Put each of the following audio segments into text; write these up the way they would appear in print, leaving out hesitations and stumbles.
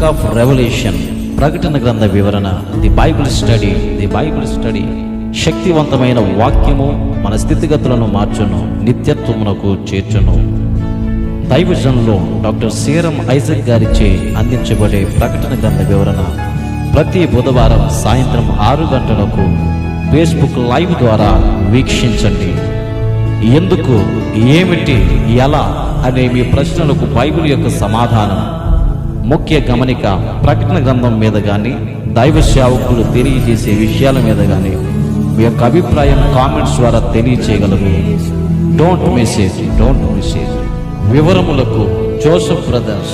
Book of revolution, ప్రకటన గ్రంథ వివరణ, ది బైబిల్ స్టడీ. శక్తివంతమైన వాక్యము మన స్థితిగతులను మార్చును, నిత్యత్వమునకు చేర్చును. దైవజనులు డాక్టర్ సీరం ఐజక్ గారిచే అందించబడే ప్రకటన గ్రంథ వివరణ ప్రతి బుధవారం సాయంత్రం 6 గంటలకు ఫేస్బుక్ లైవ్ ద్వారా వీక్షించండి. ఎందుకు, ఏమిటి, ఎలా అనే మీ ప్రశ్నలకు బైబిల్ యొక్క సమాధానం. ముఖ్య గమనిక, ప్రకటన గ్రంథం మీద కానీ దైవ సేవకులు తెలియజేసే విషయాల మీద కానీ మీ యొక్క అభిప్రాయం కామెంట్స్ ద్వారా తెలియచేయగలరు. Don't miss it. వివరములకు Joseph brothers,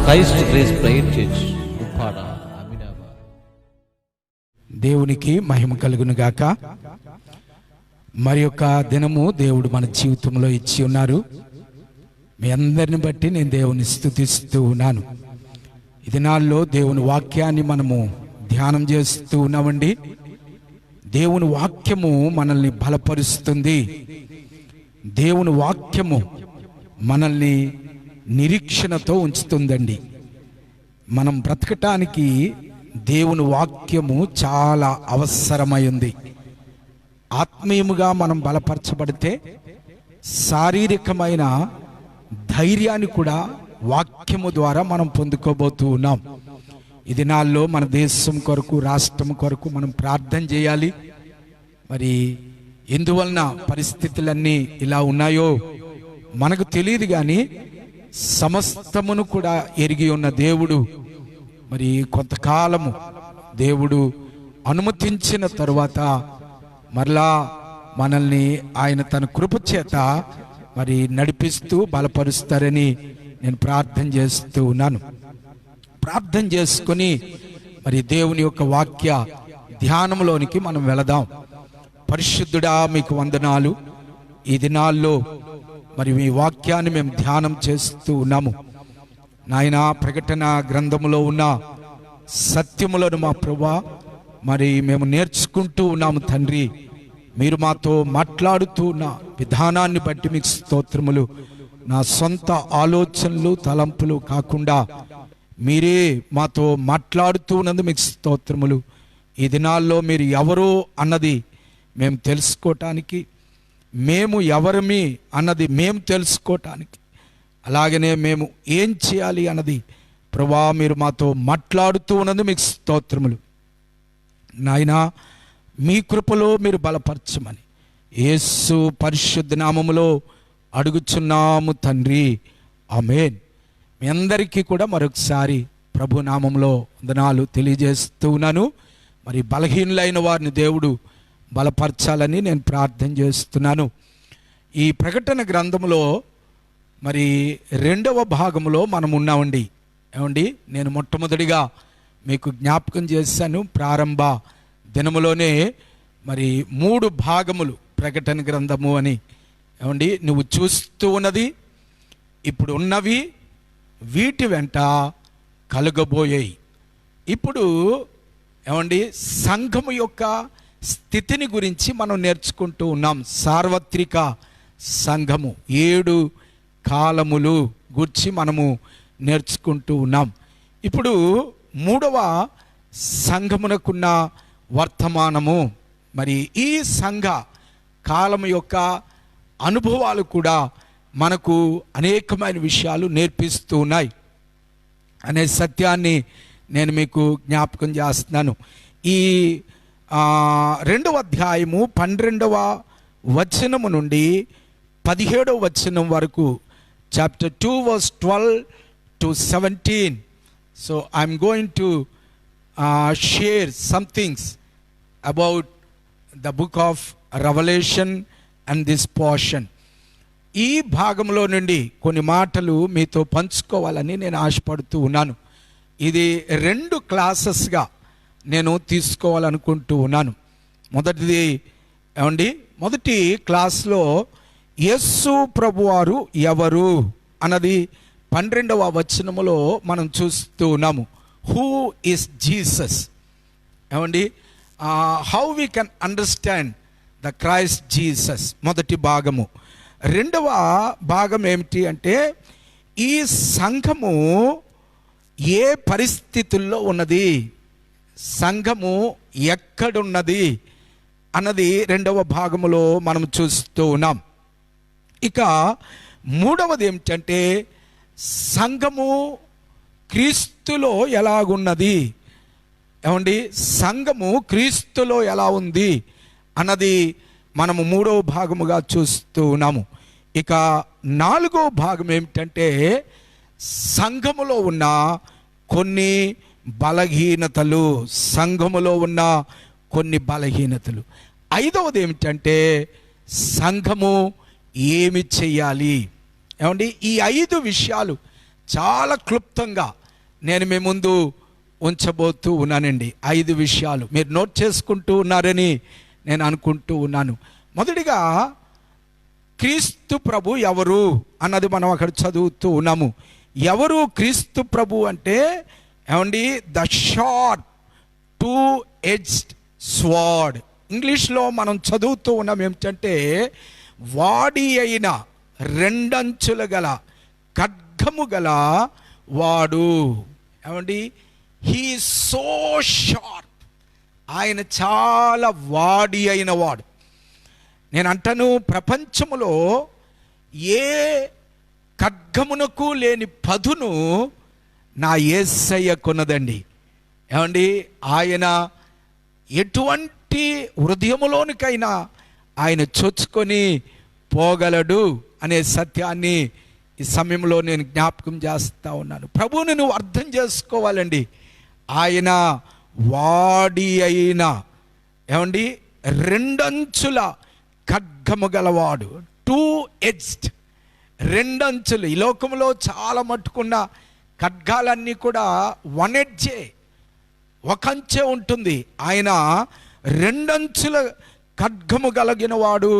Christ grace prayer church, Uppada, Aminabad. దేవునికి మహిమ కలుగును గాక. మరి యొక్క దినము దేవుడు మన జీవితంలో ఇచ్చి ఉన్నారు. మీ అందరిని బట్టి నేను దేవుని స్తుతిస్తూ ఉన్నాను. ఈ దినాల్లో దేవుని వాక్యాన్ని మనము ధ్యానం చేస్తూ ఉన్నామండి. దేవుని వాక్యము మనల్ని బలపరుస్తుంది. దేవుని వాక్యము మనల్ని నిరీక్షణతో ఉంచుతుందండి. మనం బ్రతకటానికి దేవుని వాక్యము చాలా అవసరమైంది. ఆత్మీయముగా మనం బలపరచబడితే శారీరకమైన ధైర్యాన్ని కూడా వాక్యము ద్వారా మనం పొందుకోబోతూ ఉన్నాం. ఈ దినాల్లో మన దేశం కొరకు, రాష్ట్రం కొరకు మనం ప్రార్థన చేయాలి. మరి ఎందువలన పరిస్థితులన్నీ ఇలా ఉన్నాయో మనకు తెలియదు, కానీ సమస్తమును కూడా ఎరిగి ఉన్న దేవుడు మరి కొంతకాలము దేవుడు అనుమతించిన తరువాత మరలా మనల్ని ఆయన తన కృప చేత మరి నడిపిస్తూ బలపరుస్తారని నేను ప్రార్థన చేస్తూ ఉన్నాను. ప్రార్థన చేసుకొని మరి దేవుని యొక్క వాక్య ధ్యానంలోనికి మనం వెళదాం. పరిశుద్ధుడా, మీకు వందనాలు. ఈ దినాల్లో మరి మీ వాక్యాన్ని మేము ధ్యానం చేస్తూ ఉన్నాము నాయన. ప్రకటన గ్రంథములో ఉన్న సత్యములను మా ప్రభువా మరి మేము నేర్చుకుంటూ ఉన్నాము తండ్రి. మీరు మాతో మాట్లాడుతూ ఉన్న విధానాన్ని బట్టి మీకు స్తోత్రములు. నా సొంత ఆలోచనలు, తలంపులు కాకుండా మీరే మాతో మాట్లాడుతూ ఉన్నది మీకు స్తోత్రములు. ఈ దినాల్లో మీరు ఎవరో అన్నది మేము తెలుసుకోవటానికి, మేము ఎవరమి అన్నది మేము తెలుసుకోవటానికి, అలాగనే మేము ఏం చేయాలి అన్నది ప్రభువా మీరు మాతో మాట్లాడుతూ ఉన్నది మీకు స్తోత్రములు నాయనా. మీ కృపలో మీరు బలపరచమని యేసు పరిశుద్ధ నామములో అడుగుచున్నాము తండ్రి, ఆమేన్. మీ అందరికీ కూడా మరొకసారి ప్రభు నామములో వందనాలు తెలియజేస్తూ ఉన్నాను. మరి బలహీనులైన వారిని దేవుడు బలపరచాలని నేను ప్రార్థన చేస్తున్నాను. ఈ ప్రకటన గ్రంథంలో మరి 2వ భాగంలో మనం ఉన్నామండి. ఏమండి, నేను మొట్టమొదటిగా మీకు జ్ఞాపకం చేశాను ప్రారంభ దినములోనే మరి 3 భాగములు ప్రకటన గ్రంథము అని. ఏమండి, నువ్వు చూస్తూ ఉన్నది, ఇప్పుడు ఉన్నవి, వీటి వెంట కలుగబోయాయి. ఇప్పుడు ఏమండి, సంఘము యొక్క స్థితిని గురించి మనం నేర్చుకుంటూ ఉన్నాం. సార్వత్రిక సంఘము 7 కాలములు గురించి మనము నేర్చుకుంటూ ఉన్నాం. ఇప్పుడు 3వ సంఘమునకున్న వర్తమానము, మరి ఈ సంఘ కాలం యొక్క అనుభవాలు కూడా మనకు అనేకమైన విషయాలు నేర్పిస్తూ ఉన్నాయి అనే సత్యాన్ని నేను మీకు జ్ఞాపకం చేస్తున్నాను. ఈ 2వ అధ్యాయము 12వ వచనము నుండి 17వ వచనం వరకు, chapter 2 verse 12 to 17. So I'm going to share some things about the book of Revelation and this portion. ఈ భాగంలో నుండి కొన్ని మాటలు మీతో పంచుకోవాలని నేను ఆశపడుతూ ఉన్నాను. ఇది 2 క్లాసెస్గా నేను తీసుకోవాలనుకుంటూ ఉన్నాను. మొదటిది ఏమండి, మొదటి క్లాస్లో యేసు ప్రభువారు ఎవరు అన్నది 12వ వచనములో మనం చూస్తూ ఉన్నాము. Who is Jesus? ఏమండి, how we can understand the Christ Jesus, మొదటి భాగము. రెండవ భాగం ఏమిటి అంటే, ఈ సంఘము ఏ పరిస్థితుల్లో ఉన్నది, సంఘము ఎక్కడున్నది అన్నది రెండవ భాగములో మనం చూస్తూ ఉన్నాం. ఇక మూడవది ఏమిటంటే సంఘము క్రీస్తులో ఎలాగున్నది, ఏమండి సంఘము క్రీస్తులో ఎలా ఉంది అన్నది మనము మూడవ భాగముగా చూస్తూ ఉన్నాము. ఇక నాలుగో భాగం ఏమిటంటే సంఘములో ఉన్న కొన్ని బలహీనతలు, సంఘములో ఉన్న కొన్ని బలహీనతలు. ఐదవది ఏమిటంటే సంఘము ఏమి చెయ్యాలి. ఏమండి ఈ 5 విషయాలు చాలా క్లుప్తంగా నేను మీ ముందు ఉంచబోతూ ఉన్నానండి. 5 విషయాలు మీరు నోట్ చేసుకుంటూ ఉన్నారని నేను అనుకుంటూ ఉన్నాను. మొదటిగా క్రీస్తు ప్రభు ఎవరు అన్నది మనం అక్కడ చదువుతూ ఉన్నాము. ఎవరు క్రీస్తు ప్రభు అంటే ఏమండి ద షార్ప్ 2-edged స్వార్డ్. ఇంగ్లీష్లో మనం చదువుతూ ఉన్నాం ఏమిటంటే వాడి అయిన 2 అంచులు గల ఖడ్గము గల వాడు. ఏమండి హీ సో షార్ప్, ఆయన చాలా వాడి అయిన వాడు. నేను అంటాను ప్రపంచములో ఏ ఖడ్గమునకు లేని పదును నా యేసయ్య కొన్నదండి. ఏమండి ఆయన ఎటువంటి హృదయములోనికైనా ఆయన చొచ్చుకొని పోగలడు అనే సత్యాన్ని ఈ సమయంలో నేను జ్ఞాపకం చేస్తూ ఉన్నాను. ప్రభువుని నువ్వు అర్థం చేసుకోవాలండి. ఆయన వాడి అయిన ఏమండి 2 అంచుల ఖడ్గము గలవాడు, 2-edged 2 అంచులు. ఈ లోకంలో చాలా మట్టుకున్న ఖడ్గాలన్నీ కూడా 1 edge, ఒక అంచే ఉంటుంది. ఆయన 2 అంచుల ఖడ్గము కలిగిన వాడు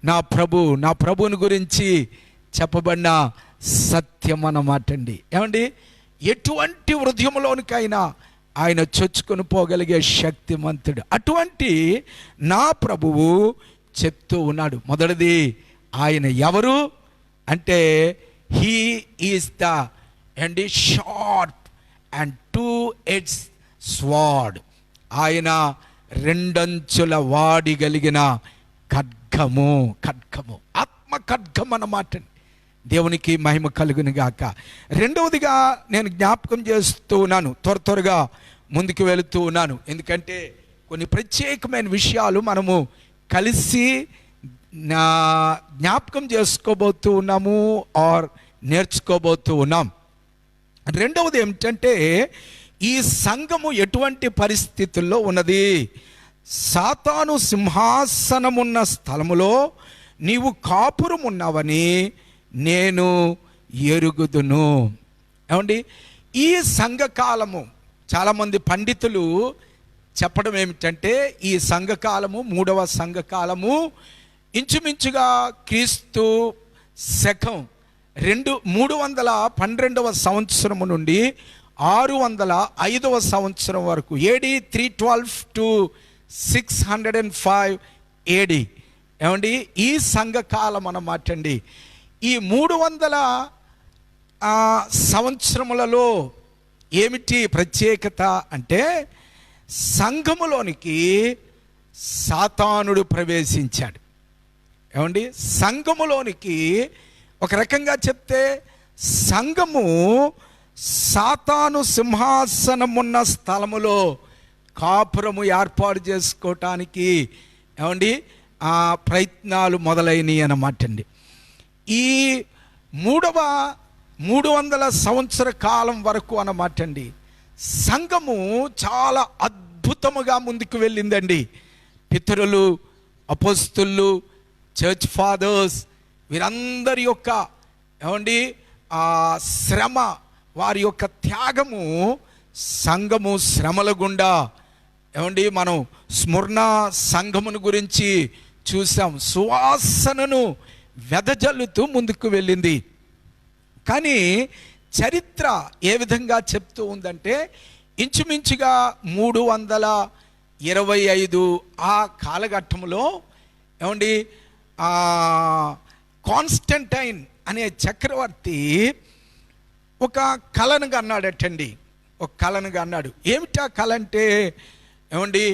నా ప్రభువుని గురించి చెప్పబడిన సత్యం అన్నమాట అండి. ఏమండి ఎటువంటి హృదయంలోనికైనా ఆయన చొచ్చుకొని పోగలిగే శక్తిమంతుడు. అటువంటి నా ప్రభువు చెప్తూ ఉన్నాడు. మొదటిది ఆయన ఎవరు అంటే he is the and sharp and 2-edged sword. ఆయన 2 అంచుల వాడి కలిగిన ఖడ్గము, ఆత్మ ఖడ్గం అన్నమాట. దేవునికి మహిమ కలుగును గాక. రెండవదిగా నేను జ్ఞాపకం చేస్తూ ఉన్నాను, త్వరగా ముందుకు వెళుతూ ఉన్నాను. ఎందుకంటే కొన్ని ప్రత్యేకమైన విషయాలు మనము కలిసి జ్ఞాపకం చేసుకోబోతూ ఉన్నాము ఆర్ నేర్చుకోబోతూ ఉన్నాం. రెండవది ఏమిటంటే ఈ సంఘము ఎటువంటి పరిస్థితుల్లో ఉన్నది. సాతాను సింహాసనమున్న స్థలములో నీవు కాపురం ఉన్నావని నేను ఎరుగుదును. ఏమండి ఈ సంఘకాలము చాలామంది పండితులు చెప్పడం ఏమిటంటే ఈ సంఘకాలము 3వ సంఘకాలము ఇంచుమించుగా క్రీస్తు శకం 312వ సంవత్సరము నుండి 605వ సంవత్సరం వరకు, AD 312 to 605 AD. ఏమండి ఈ సంఘకాలం అన్నమాట అండి. ఈ 300 సంవత్సరములలో ఏమిటి ప్రత్యేకత అంటే సంఘములోనికి సాతానుడు ప్రవేశించాడు. ఏమండి సంఘములోనికి ఒక రకంగా చెప్తే సంఘము సాతాను సింహాసనమున్న స్థలములో కాపురము ఏర్పాటు చేసుకోవటానికి ఏమండి ప్రయత్నాలు మొదలైనవి అన్నమాట అండి. ఈ 300 సంవత్సర కాలం వరకు అన్నమాట అండి సంఘము చాలా అద్భుతముగా ముందుకు వెళ్ళిందండి. పితరులు, అపోస్తులు, చర్చ్ ఫాదర్స్ వీరందరి యొక్క ఏమండి శ్రమ, వారి యొక్క త్యాగము, సంఘము శ్రమల గుండా ఏమండి మనం స్మరణ సంఘమును గురించి చూసాం, సువాసనను వెదజల్లుతూ ముందుకు వెళ్ళింది. కానీ చరిత్ర ఏ విధంగా చెప్తూ ఉందంటే ఇంచుమించుగా 325 ఆ కాలఘట్టంలో ఏమండి కాన్స్టంటైన్ అనే చక్రవర్తి ఒక కలను అన్నాడటండి. ఒక కలను అన్నాడు. ఏమిటా కల అంటే ఏమండి,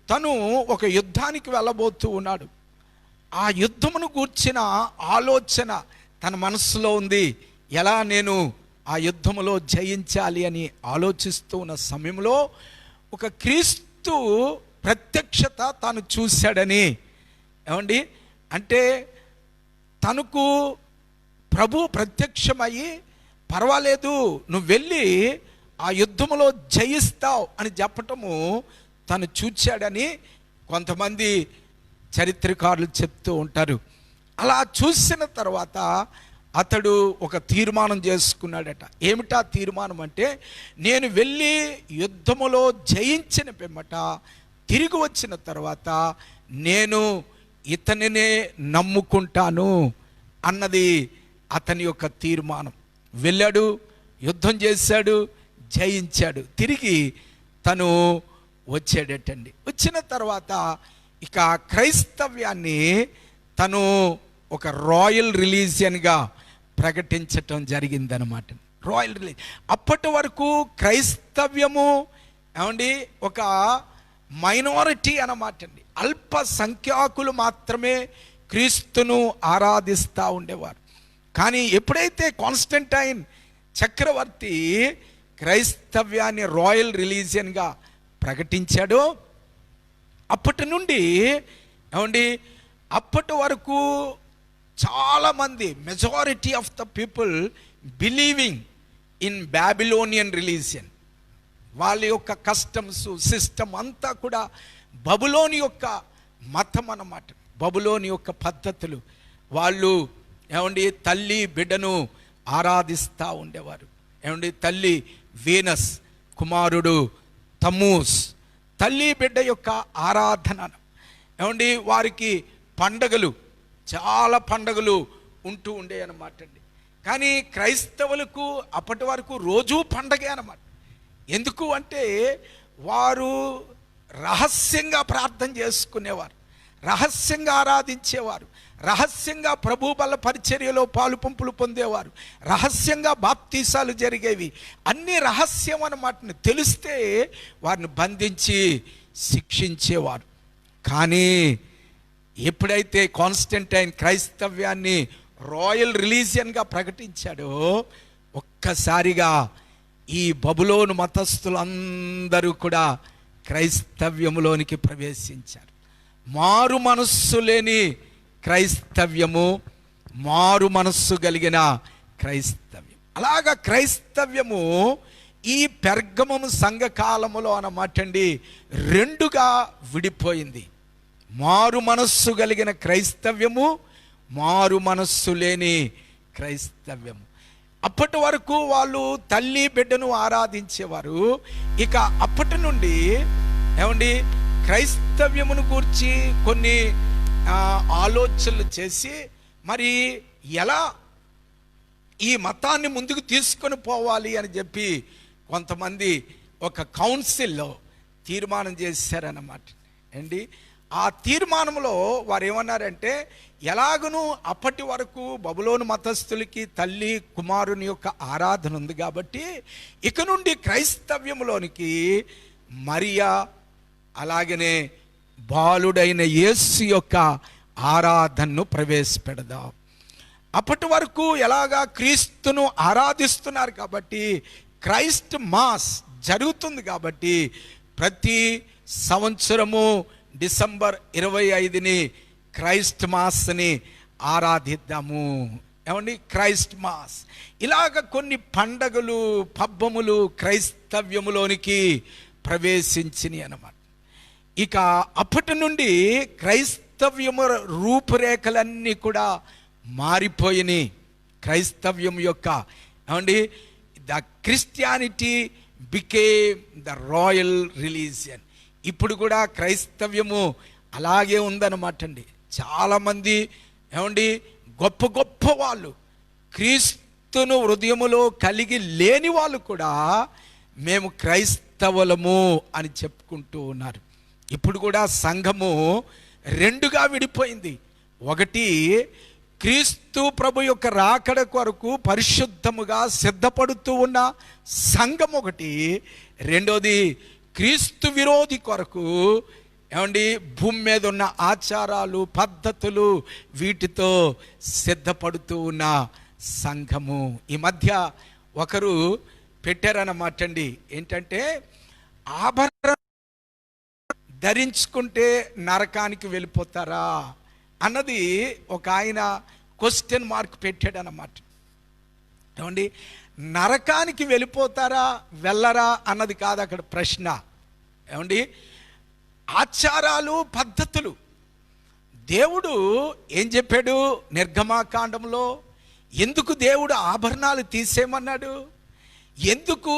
తను ఒక యుద్ధానికి వెళ్ళబోతూ ఉన్నాడు. ఆ యుద్ధమును గూర్చిన ఆలోచన తన మనస్సులో ఉంది. ఎలా నేను ఆ యుద్ధములో జయించాలి అని ఆలోచిస్తూ ఉన్న సమయంలో ఒక క్రీస్తు ప్రత్యక్షత తాను చూశాడని. ఏమండి అంటే తనకు ప్రభు ప్రత్యక్షమయ్యి, పర్వాలేదు నువ్వు వెళ్ళి ఆ యుద్ధములో జయిస్తావు అని చెప్పటము తను చూచాడని కొంతమంది చరిత్రకారులు చెప్తూ ఉంటారు. అలా చూసిన తర్వాత అతడు ఒక తీర్మానం చేసుకున్నాడట. ఏమిటా తీర్మానం అంటే, నేను వెళ్ళి యుద్ధములో జయించిన పిమ్మట తిరిగి వచ్చిన తర్వాత నేను ఇతనినే నమ్ముకుంటాను అన్నది అతని యొక్క తీర్మానం. వెళ్ళాడు, యుద్ధం చేశాడు, జయించాడు, తిరిగి తను వచ్చాడటండి. వచ్చిన తర్వాత ఇక క్రైస్తవ్యాన్ని తను ఒక రాయల్ రిలీజియన్గా ప్రకటించటం జరిగిందనమాట. Royal religion. అప్పటి వరకు క్రైస్తవ్యము ఏమండి ఒక మైనారిటీ అన్నమాట అండి. అల్ప సంఖ్యాకులు మాత్రమే క్రీస్తును ఆరాధిస్తూ ఉండేవారు. కానీ ఎప్పుడైతే కాన్స్టంటైన్ చక్రవర్తి క్రైస్తవ్యాన్ని రాయల్ రిలీజియన్గా ప్రకటించాడో అప్పటి నుండి ఏమండి అప్పటి వరకు చాలామంది, majority of the people believing in Babylonian religion. వాళ్ళ యొక్క కస్టమ్స్ సిస్టమ్ అంతా కూడా బబులోని యొక్క మతం అన్నమాట. బబులోని యొక్క పద్ధతులు. వాళ్ళు ఏమండి తల్లి బిడ్డను ఆరాధిస్తూ ఉండేవారు. ఏమండి తల్లి వీనస్, కుమారుడు తమూస్, తల్లి బిడ్డ యొక్క ఆరాధన. ఏమండి వారికి పండగలు, చాలా పండగలు ఉంటూ ఉండే అన్నమాట అండి. కానీ క్రైస్తవులకు అప్పటి వరకు రోజూ పండగే అన్నమాట. ఎందుకు అంటే వారు రహస్యంగా ప్రార్థన చేసుకునేవారు, రహస్యంగా ఆరాధించేవారు, రహస్యంగా ప్రభు బల పరిచర్యలో పాలు పంపులు పొందేవారు, రహస్యంగా బాప్తీసాలు జరిగేవి. అన్ని రహస్యం అన్నమాట. తెలిస్తే వారిని బంధించి శిక్షించేవారు. కానీ ఎప్పుడైతే కాన్స్టంటైన్ క్రైస్తవ్యాన్ని రాయల్ రిలీజియన్గా ప్రకటించాడో ఒక్కసారిగా ఈ బబులోను మతస్థులందరూ కూడా క్రైస్తవ్యములోనికి ప్రవేశించారు. మారు మనస్సు లేని క్రైస్తవ్యము, మారు మనస్సు కలిగిన క్రైస్తవ్యం. అలాగా క్రైస్తవ్యము ఈ పెర్గమము సంఘకాలములో అన్నమాట అండి రెండుగా విడిపోయింది. మారు మనస్సు కలిగిన క్రైస్తవ్యము, మారు మనస్సు లేని క్రైస్తవ్యము. అప్పటి వరకు వాళ్ళు తల్లి బిడ్డను ఆరాధించేవారు. ఇక అప్పటి నుండి ఏమండి క్రైస్తవ్యమును గూర్చి కొన్ని ఆలోచనలు చేసి మరి ఎలా ఈ మతాన్ని ముందుకు తీసుకొని పోవాలి అని చెప్పి కొంతమంది ఒక కౌన్సిల్లో తీర్మానం చేశారన్నమాట అండి. ఆ తీర్మానంలో వారు ఏమన్నారంటే, ఎలాగనూ అప్పటి వరకు బబులోను మతస్థులకి తల్లి కుమారుని యొక్క ఆరాధన ఉంది కాబట్టి ఇక నుండి క్రైస్తవ్యములోనికి మరియా అలాగనే బాలుడైన యేసు యొక్క ఆరాధనను ప్రవేశపెడదాం. అప్పటి వరకు ఎలాగా క్రీస్తును ఆరాధిస్తున్నారు కాబట్టి క్రైస్ట్ మాస్ జరుగుతుంది కాబట్టి ప్రతి సంవత్సరము డిసెంబర్ 25ని క్రైస్ట్ మాస్ని ఆరాధిద్దాము. ఏమండి క్రైస్ట్ మాస్. ఇలాగ కొన్ని పండగలు పబ్బములు క్రైస్తవ్యములోనికి ప్రవేశించినాయి అన్నమాట. ఇక అప్పటి నుండి క్రైస్తవ్యము రూపురేఖలన్నీ కూడా మారిపోయినాయి. క్రైస్తవ్యం యొక్క ఏమండి the Christianity became the royal religion. ఇప్పుడు కూడా క్రైస్తవ్యము అలాగే ఉందన్నమాట అండి. చాలామంది ఏమండి గొప్ప గొప్ప వాళ్ళు, క్రీస్తును హృదయములో కలిగి లేని వాళ్ళు కూడా మేము క్రైస్తవులము అని చెప్పుకుంటూ ఉన్నారు. ఇప్పుడు కూడా సంఘము రెండుగా విడిపోయింది. ఒకటి క్రీస్తు ప్రభు యొక్క రాకడ కొరకు పరిశుద్ధముగా సిద్ధపడుతూ ఉన్న సంఘం ఒకటి. రెండోది క్రీస్తు విరోధి కొరకు ఏమండి భూమి మీద ఉన్న ఆచారాలు పద్ధతులు వీటితో సిద్ధపడుతూ ఉన్న సంఘము. ఈ మధ్య ఒకరు పెట్టారన్నమాట అండి, ఏంటంటే ఆభరణ ధరించుకుంటే నరకానికి వెళ్ళిపోతారా అన్నది ఒక ఆయన క్వశ్చన్ మార్క్ పెట్టాడన్నమాట. ఏమండి నరకానికి వెళ్ళిపోతారా వెళ్ళరా అన్నది కాదు అక్కడ ప్రశ్న. ఏమండి ఆచారాలు పద్ధతులు దేవుడు ఏం చెప్పాడు నిర్గమాకాండంలో? ఎందుకు దేవుడు ఆభరణాలు తీసేయమన్నాడు? ఎందుకు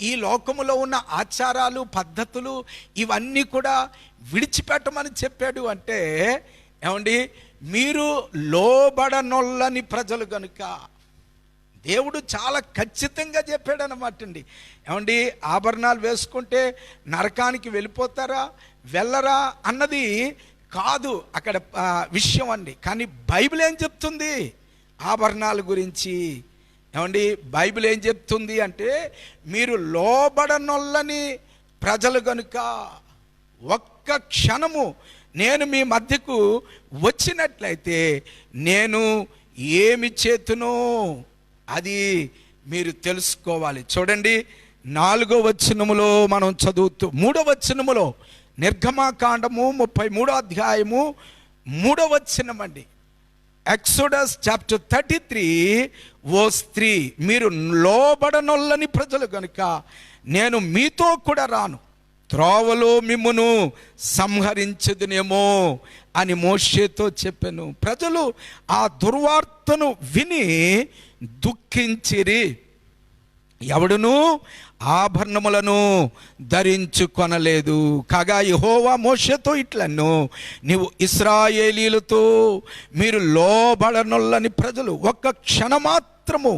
ఈ లోకములో ఉన్న ఆచారాలు పద్ధతులు ఇవన్నీ కూడా విడిచిపెట్టమని చెప్పాడు అంటే, ఏమండి మీరు లోబడనొల్లని ప్రజలు కనుక దేవుడు చాలా ఖచ్చితంగా చెప్పాడు అన్నమాట అండి. ఏమండి ఆభరణాలు వేసుకుంటే నరకానికి వెళ్ళిపోతారా వెళ్ళరా అన్నది కాదు అక్కడ విషయం అండి. కానీ బైబిల్ ఏం చెప్తుంది ఆభరణాల గురించి? ఏమండి బైబిల్ ఏం చెప్తుంది అంటే, మీరు లోబడనొల్లని ప్రజలు కనుక ఒక్క క్షణము నేను మీ మధ్యకు వచ్చినట్లయితే నేను ఏమి చేతునో అది మీరు తెలుసుకోవాలి. చూడండి 4వ వచనములో మనం చదువుతూ 3వ వచనములో నిర్గమాకాండము 33వ అధ్యాయము 3వ వచనం అండి. ఎక్సోడస్ చాప్టర్ 33:3 మీరు లోబడనొల్లని ప్రజలు కనుక నేను మీతో కూడా రాను, త్రోవలో మిమ్మును సంహరించదునేమో అని మోషేతో చెప్పాను. ప్రజలు ఆ దుర్వార్తను విని దుఃఖించిరి. ఎవడును ఆభరణములను ధరించుకొనలేదు. కాగా యెహోవా మోషేతో ఇట్లను, నీవు ఇశ్రాయేలీలతో మీరు లోబడనొల్లని ప్రజలు ఒక్క క్షణమాత్రము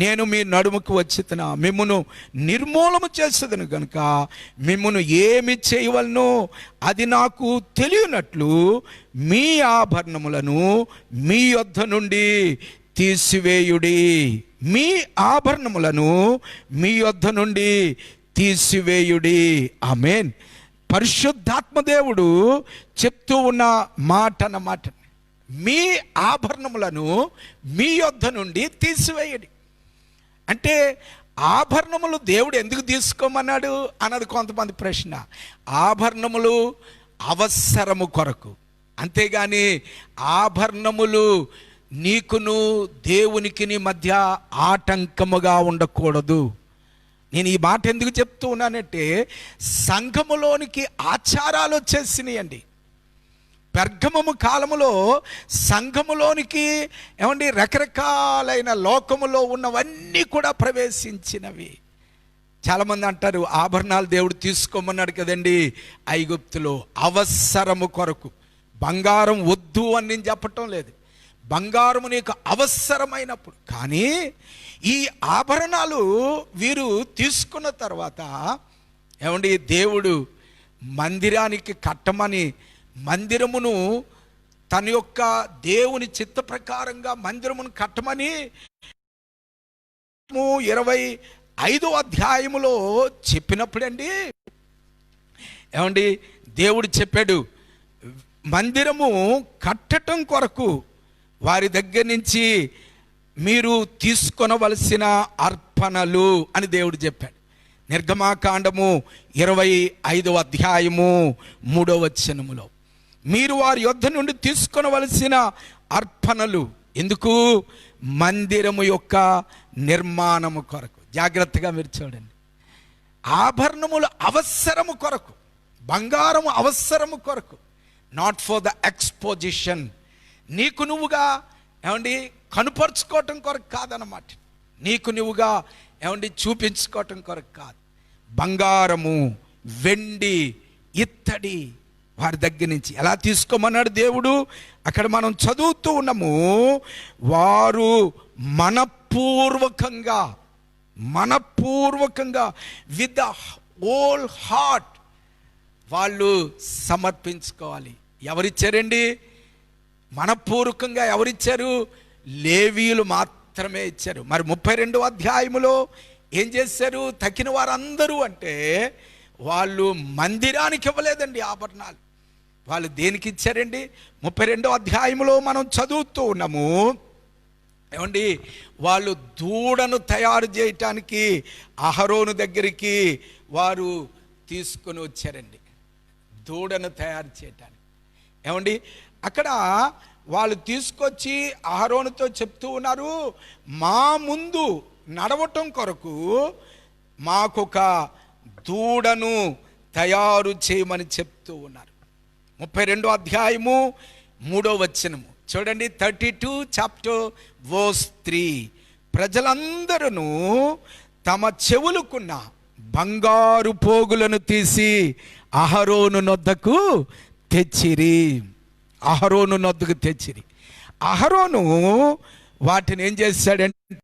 నేను మీ నడుముకు వచ్చిన మిమ్మును నిర్మూలము చేసేదను గనుక మిమ్మును ఏమి చేయవలనో అది నాకు తెలియనట్లు మీ ఆభరణములను మీ యొద్ద నుండి తీసివేయుడి. మీ ఆభరణములను మీ యొద్ద నుండి తీసివేయుడి. ఆమేన్. పరిశుద్ధాత్మ దేవుడు చెప్తూ ఉన్న మాట అన్నమాట. మీ ఆభరణములను మీ యొద్ద నుండి తీసివేయడి అంటే ఆభరణములు దేవుడు ఎందుకు తీసుకోమన్నాడు అన్నది కొంతమంది ప్రశ్న. ఆభరణములు అవసరము కొరకు, అంతేగాని ఆభరణములు నీకును దేవునికి మధ్య ఆటంకముగా ఉండకూడదు. నేను ఈ మాట ఎందుకు చెప్తూ ఉన్నానంటే, సంఘములోనికి ఆచారాలు వచ్చేసినాయండి. పెర్గమము కాలములో సంఘములోనికి ఏమండి రకరకాలైన లోకములో ఉన్నవన్నీ కూడా ప్రవేశించినవి. చాలామంది అంటారు ఆభరణాలు దేవుడు తీసుకోమన్నాడు కదండి ఐగుప్తులో, అవసరము కొరకు. బంగారం వద్దు అని నేను చెప్పటం లేదు, బంగారము నీకు అవసరమైనప్పుడు. కానీ ఈ ఆభరణాలు వీరు తీసుకున్న తర్వాత ఏమండి దేవుడు మందిరానికి కట్టమని, మందిరమును తన యొక్క దేవుని చిత్త ప్రకారంగా మందిరమును కట్టమని 25వ అధ్యాయములో చెప్పినప్పుడండి ఏమండి దేవుడు చెప్పాడు, మందిరము కట్టటం కొరకు వారి దగ్గర నుంచి మీరు తీసుకొనవలసిన అర్పణలు అని దేవుడు చెప్పాడు. నిర్గమాకాండము 25వ అధ్యాయము 3వ వచనములో మీరు వారి యొద్ద నుండి తీసుకొనవలసిన అర్పణలు ఎందుకు? మందిరము యొక్క నిర్మాణము కొరకు. జాగ్రత్తగా మీరు చూడండి. ఆభరణములు అవసరము కొరకు, బంగారము అవసరము కొరకు, నాట్ ఫర్ ద ఎక్స్పోజిషన్. నీకు నువ్వుగా ఏమండి కనుపరుచుకోవటం కొరకు కాదన్నమాట, నీకు నువ్వుగా ఏమండి చూపించుకోవటం కొరకు కాదు. బంగారము, వెండి, ఇత్తడి వారి దగ్గర నుంచి ఎలా తీసుకోమన్నాడు దేవుడు? అక్కడ మనం చదువుతూ ఉన్నాము, వారు మనపూర్వకంగా విత్ ద హోల్ హార్ట్ వాళ్ళు సమర్పించుకోవాలి. ఎవరిచ్చారండి? మనపూర్వకంగా ఎవరిచ్చారు? లేవీయులు మాత్రమే ఇచ్చారు. మరి 32వ అధ్యాయములో ఏం చేశారు? తక్కిన వారందరూ అంటే వాళ్ళు మందిరానికి ఇవ్వలేదండి ఆభరణాలు. వాళ్ళు దేనికి ఇచ్చారండి? 32వ అధ్యాయంలో మనం చదువుతూ ఉన్నాము. ఏమండి, వాళ్ళు దూడను తయారు చేయటానికి అహరోను దగ్గరికి వారు తీసుకొని వచ్చారండి, దూడను తయారు చేయటానికి. ఏమండి, అక్కడ వాళ్ళు తీసుకొచ్చి అహరోనుతో చెప్తూ ఉన్నారు, మా ముందు నడవటం కొరకు మాకొక దూడను తయారు చేయమని చెప్తూ ఉన్నారు. 32వ అధ్యాయము 3వ వచనము చూడండి. 32 చాప్టర్ వర్స్ 3. ప్రజలందరూ తమ చెవులకున్న బంగారు పోగులను తీసి అహరోను నొద్దకు తెచ్చిరి. అహరోను నొద్దకు తెచ్చిరి. అహరోను వాటిని ఏం చేశాడంటే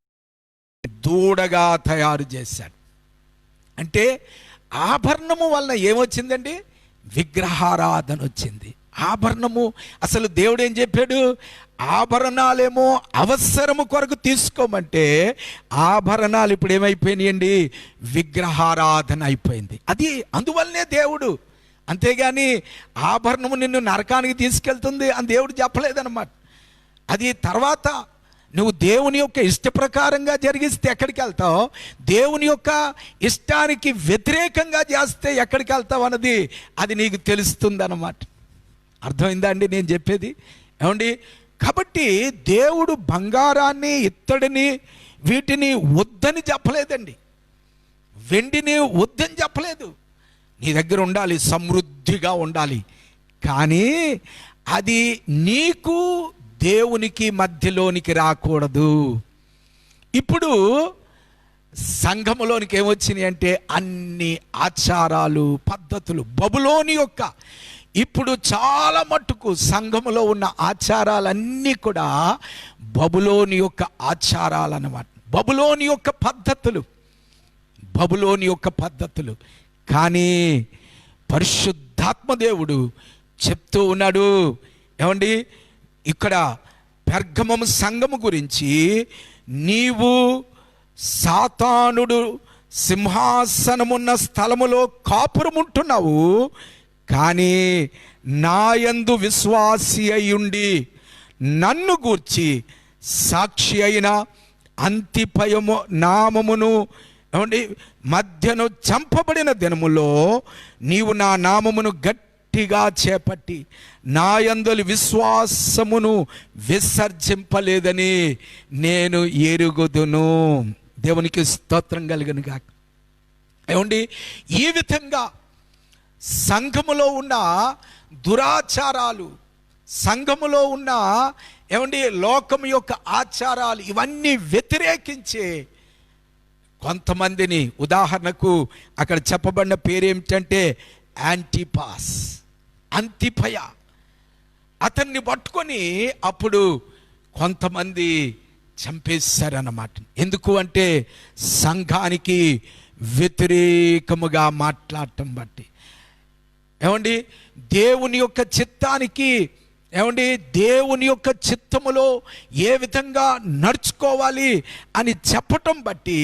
దూడగా తయారు చేశాడు. అంటే ఆభరణము వలన ఏమొచ్చిందండి? విగ్రహారాధన వచ్చింది. ఆభరణము, అసలు దేవుడు ఏం చెప్పాడు? ఆభరణాలేమో అవసరము కొరకు తీసుకోమంటే ఆభరణాలు ఇప్పుడు ఏమైపోయినాయండి? విగ్రహారాధన అయిపోయింది. అది అందువల్లనే దేవుడు, అంతేగాని ఆభరణము నిన్ను నరకానికి తీసుకెళ్తుంది అని దేవుడు చెప్పలేదన్నమాట. అది తర్వాత నువ్వు దేవుని యొక్క ఇష్ట ప్రకారంగా జరిగిస్తే ఎక్కడికి వెళ్తావు, దేవుని యొక్క ఇష్టానికి వ్యతిరేకంగా చేస్తే ఎక్కడికి వెళ్తావు అన్నది అది నీకు తెలుస్తుంది అన్నమాట. అర్థమైందా అండి నేను చెప్పేది? ఏమండి, కాబట్టి దేవుడు బంగారాన్ని, ఇత్తడిని, వీటిని వద్దని చెప్పలేదండి, వెండిని వద్దని చెప్పలేదు. నీ దగ్గర ఉండాలి, సమృద్ధిగా ఉండాలి, కానీ అది నీకు దేవునికి మధ్యలోనికి రాకూడదు. ఇప్పుడు సంఘములోనికి ఏమొచ్చినాయి అంటే అన్ని ఆచారాలు, పద్ధతులు, బబులోని యొక్క, ఇప్పుడు చాలా మట్టుకు సంఘములో ఉన్న ఆచారాలన్నీ కూడా బబులోని యొక్క ఆచారాలు అన్నమాట. బబులోని యొక్క పద్ధతులు, బబులోని యొక్క పద్ధతులు. కానీ పరిశుద్ధాత్మ దేవుడు చెప్తూ ఉన్నాడు, ఏమండి, ఇక్కడ పెర్గమము సంఘము గురించి, నీవు సాతానుడు సింహాసనమున్న స్థలములో కాపురముంటున్నావు, కానీ నాయందు విశ్వాసి అయ్యుండి నన్ను గూర్చి సాక్షి అయిన అంతిపయము నామమును, ఏమండి, మధ్యను చంపబడిన దినములో నీవు నా నామమును గట్టిగా చేపట్టి నాయందులి విశ్వాసమును విసర్జింపలేదని నేను ఎరుగుదును. దేవునికి స్తోత్రం కలుగును గాక. ఏమండి, ఈ విధంగా సంఘములో ఉన్న దురాచారాలు, సంఘములో ఉన్న, ఏమండి, లోకం యొక్క ఆచారాలు, ఇవన్నీ వ్యతిరేకించే కొంతమందిని, ఉదాహరణకు అక్కడ చెప్పబడిన పేరేమిటంటే యాంటిపాస్, అంతిపయ, అతన్ని పట్టుకొని అప్పుడు కొంతమంది చంపేశారన్నమాట. ఎందుకు అంటే సంఘానికి వ్యతిరేకముగా మాట్లాడటం బట్టి. ఏమండి, దేవుని యొక్క చిత్తానికి, ఏమండి, దేవుని యొక్క చిత్తములో ఏ విధంగా నడుచుకోవాలి అని చెప్పటం బట్టి,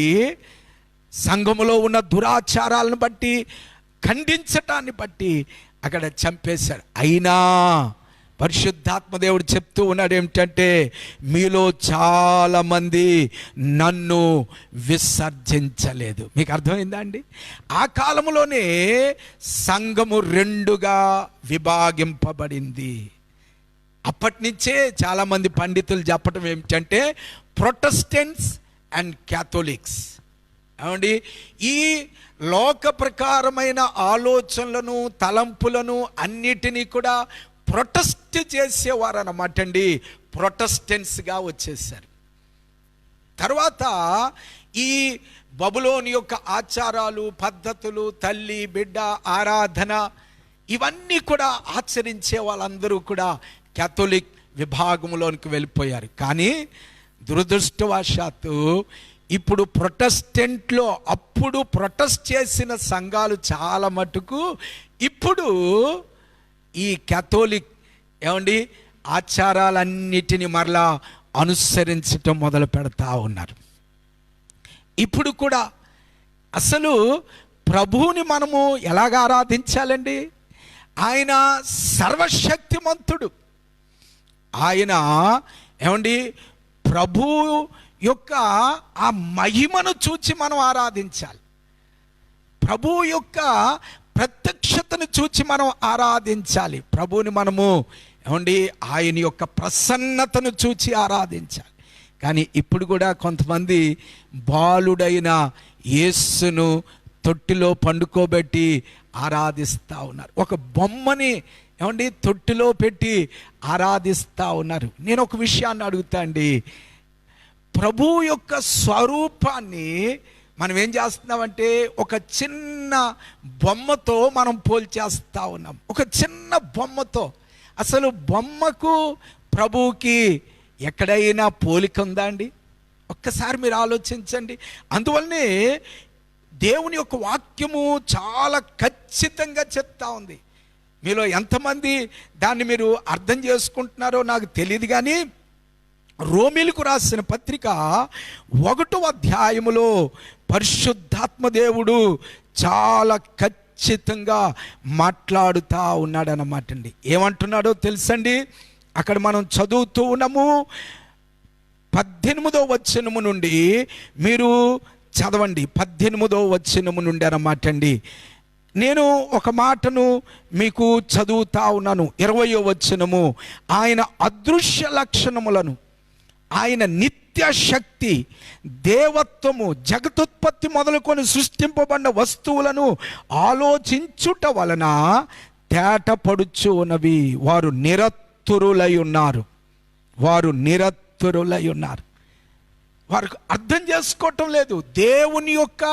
సంఘములో ఉన్న దురాచారాలను బట్టి, ఖండించటాన్ని బట్టి అక్కడ చంపేశాడు. అయినా పరిశుద్ధాత్మదేవుడు చెప్తూ ఉన్నాడు ఏమిటంటే, మీలో చాలామంది నన్ను విసర్జించలేదు. మీకు అర్థమైందా అండి? ఆ కాలంలోనే సంఘము రెండుగా విభాగింపబడింది. అప్పటి నుంచే చాలామంది పండితులు చెప్పడం ఏమిటంటే ప్రొటెస్టెంట్స్ అండ్ క్యాథోలిక్స్. ఏమండి, ఈ లోక ప్రకారమైన ఆలోచనలను, తలంపులను అన్నిటినీ కూడా ప్రొటెస్ట్ చేసేవారు అన్నమాట అండి. ప్రొటెస్టెంట్స్గా వచ్చేసారు. తర్వాత ఈ బబులోని యొక్క ఆచారాలు, పద్ధతులు, తల్లి బిడ్డ ఆరాధన, ఇవన్నీ కూడా ఆచరించే వాళ్ళందరూ కూడా క్యాథోలిక్ విభాగంలోనికి వెళ్ళిపోయారు. కానీ దురదృష్టవశాత్తు ఇప్పుడు ప్రొటెస్టెంట్లో, అప్పుడు ప్రొటెస్ట్ చేసిన సంఘాలు చాలా మటుకు ఇప్పుడు ఈ క్యాథోలిక్, ఏమండి, ఆచారాలన్నిటిని మరలా అనుసరించటం మొదలు పెడతా ఉన్నారు. ఇప్పుడు కూడా అసలు ప్రభువుని మనము ఎలాగ ఆరాధించాలండి? ఆయన సర్వశక్తిమంతుడు. ఆయన ఏమండి ప్రభు యొక్క ఆ మహిమను చూచి మనం ఆరాధించాలి. ప్రభు యొక్క ప్రత్యక్షతను చూచి మనం ఆరాధించాలి. ప్రభువుని మనము ఏమండి ఆయన యొక్క ప్రసన్నతను చూచి ఆరాధించాలి. కానీ ఇప్పుడు కూడా కొంతమంది బాలుడైన యేసును తొట్టిలో పండుకోబెట్టి ఆరాధిస్తూ ఉన్నారు. ఒక బొమ్మని ఏమండి తొట్టిలో పెట్టి ఆరాధిస్తూ ఉన్నారు. నేను ఒక విషయాన్ని అడుగుతా అండి, ప్రభు యొక్క స్వరూపాన్ని మనం ఏం చేస్తున్నామంటే ఒక చిన్న బొమ్మతో మనం పోల్చేస్తూ ఉన్నాం. ఒక చిన్న బొమ్మతో. అసలు బొమ్మకు ప్రభువుకి ఎక్కడైనా పోలిక ఉందా అండి? ఒక్కసారి మీరు ఆలోచించండి. అందువల్లనే దేవుని యొక్క వాక్యము చాలా ఖచ్చితంగా చెప్తా ఉంది. మీలో ఎంతమంది దాన్ని మీరు అర్థం చేసుకుంటున్నారో నాకు తెలియదు, కానీ రోమీలకు రాసిన పత్రిక 1వ అధ్యాయములో పరిశుద్ధాత్మ దేవుడు చాలా ఖచ్చితంగా మాట్లాడుతూ ఉన్నాడన్నమాట అండి. ఏమంటున్నాడో తెలుసండి? అక్కడ మనం చదువుతూ ఉన్నాము. 18వ వచనము నుండి మీరు చదవండి. 18వ వచనము నుండి అన్నమాట అండి. నేను ఒక మాటను మీకు చదువుతా ఉన్నాను. 20వ వచనము, ఆయన అదృశ్య లక్షణములను, ఆయన నిత్య శక్తి, దేవత్వము, జగతుత్పత్తి మొదలుకొని సృష్టింపబడిన వస్తువులను ఆలోచించుట వలన తేటపడుచు ఉన్నవి. వారు నిరత్తురులై ఉన్నారు. వారు నిరత్తురులై ఉన్నారు. వారు అర్థం చేసుకోవటం లేదు. దేవుని యొక్క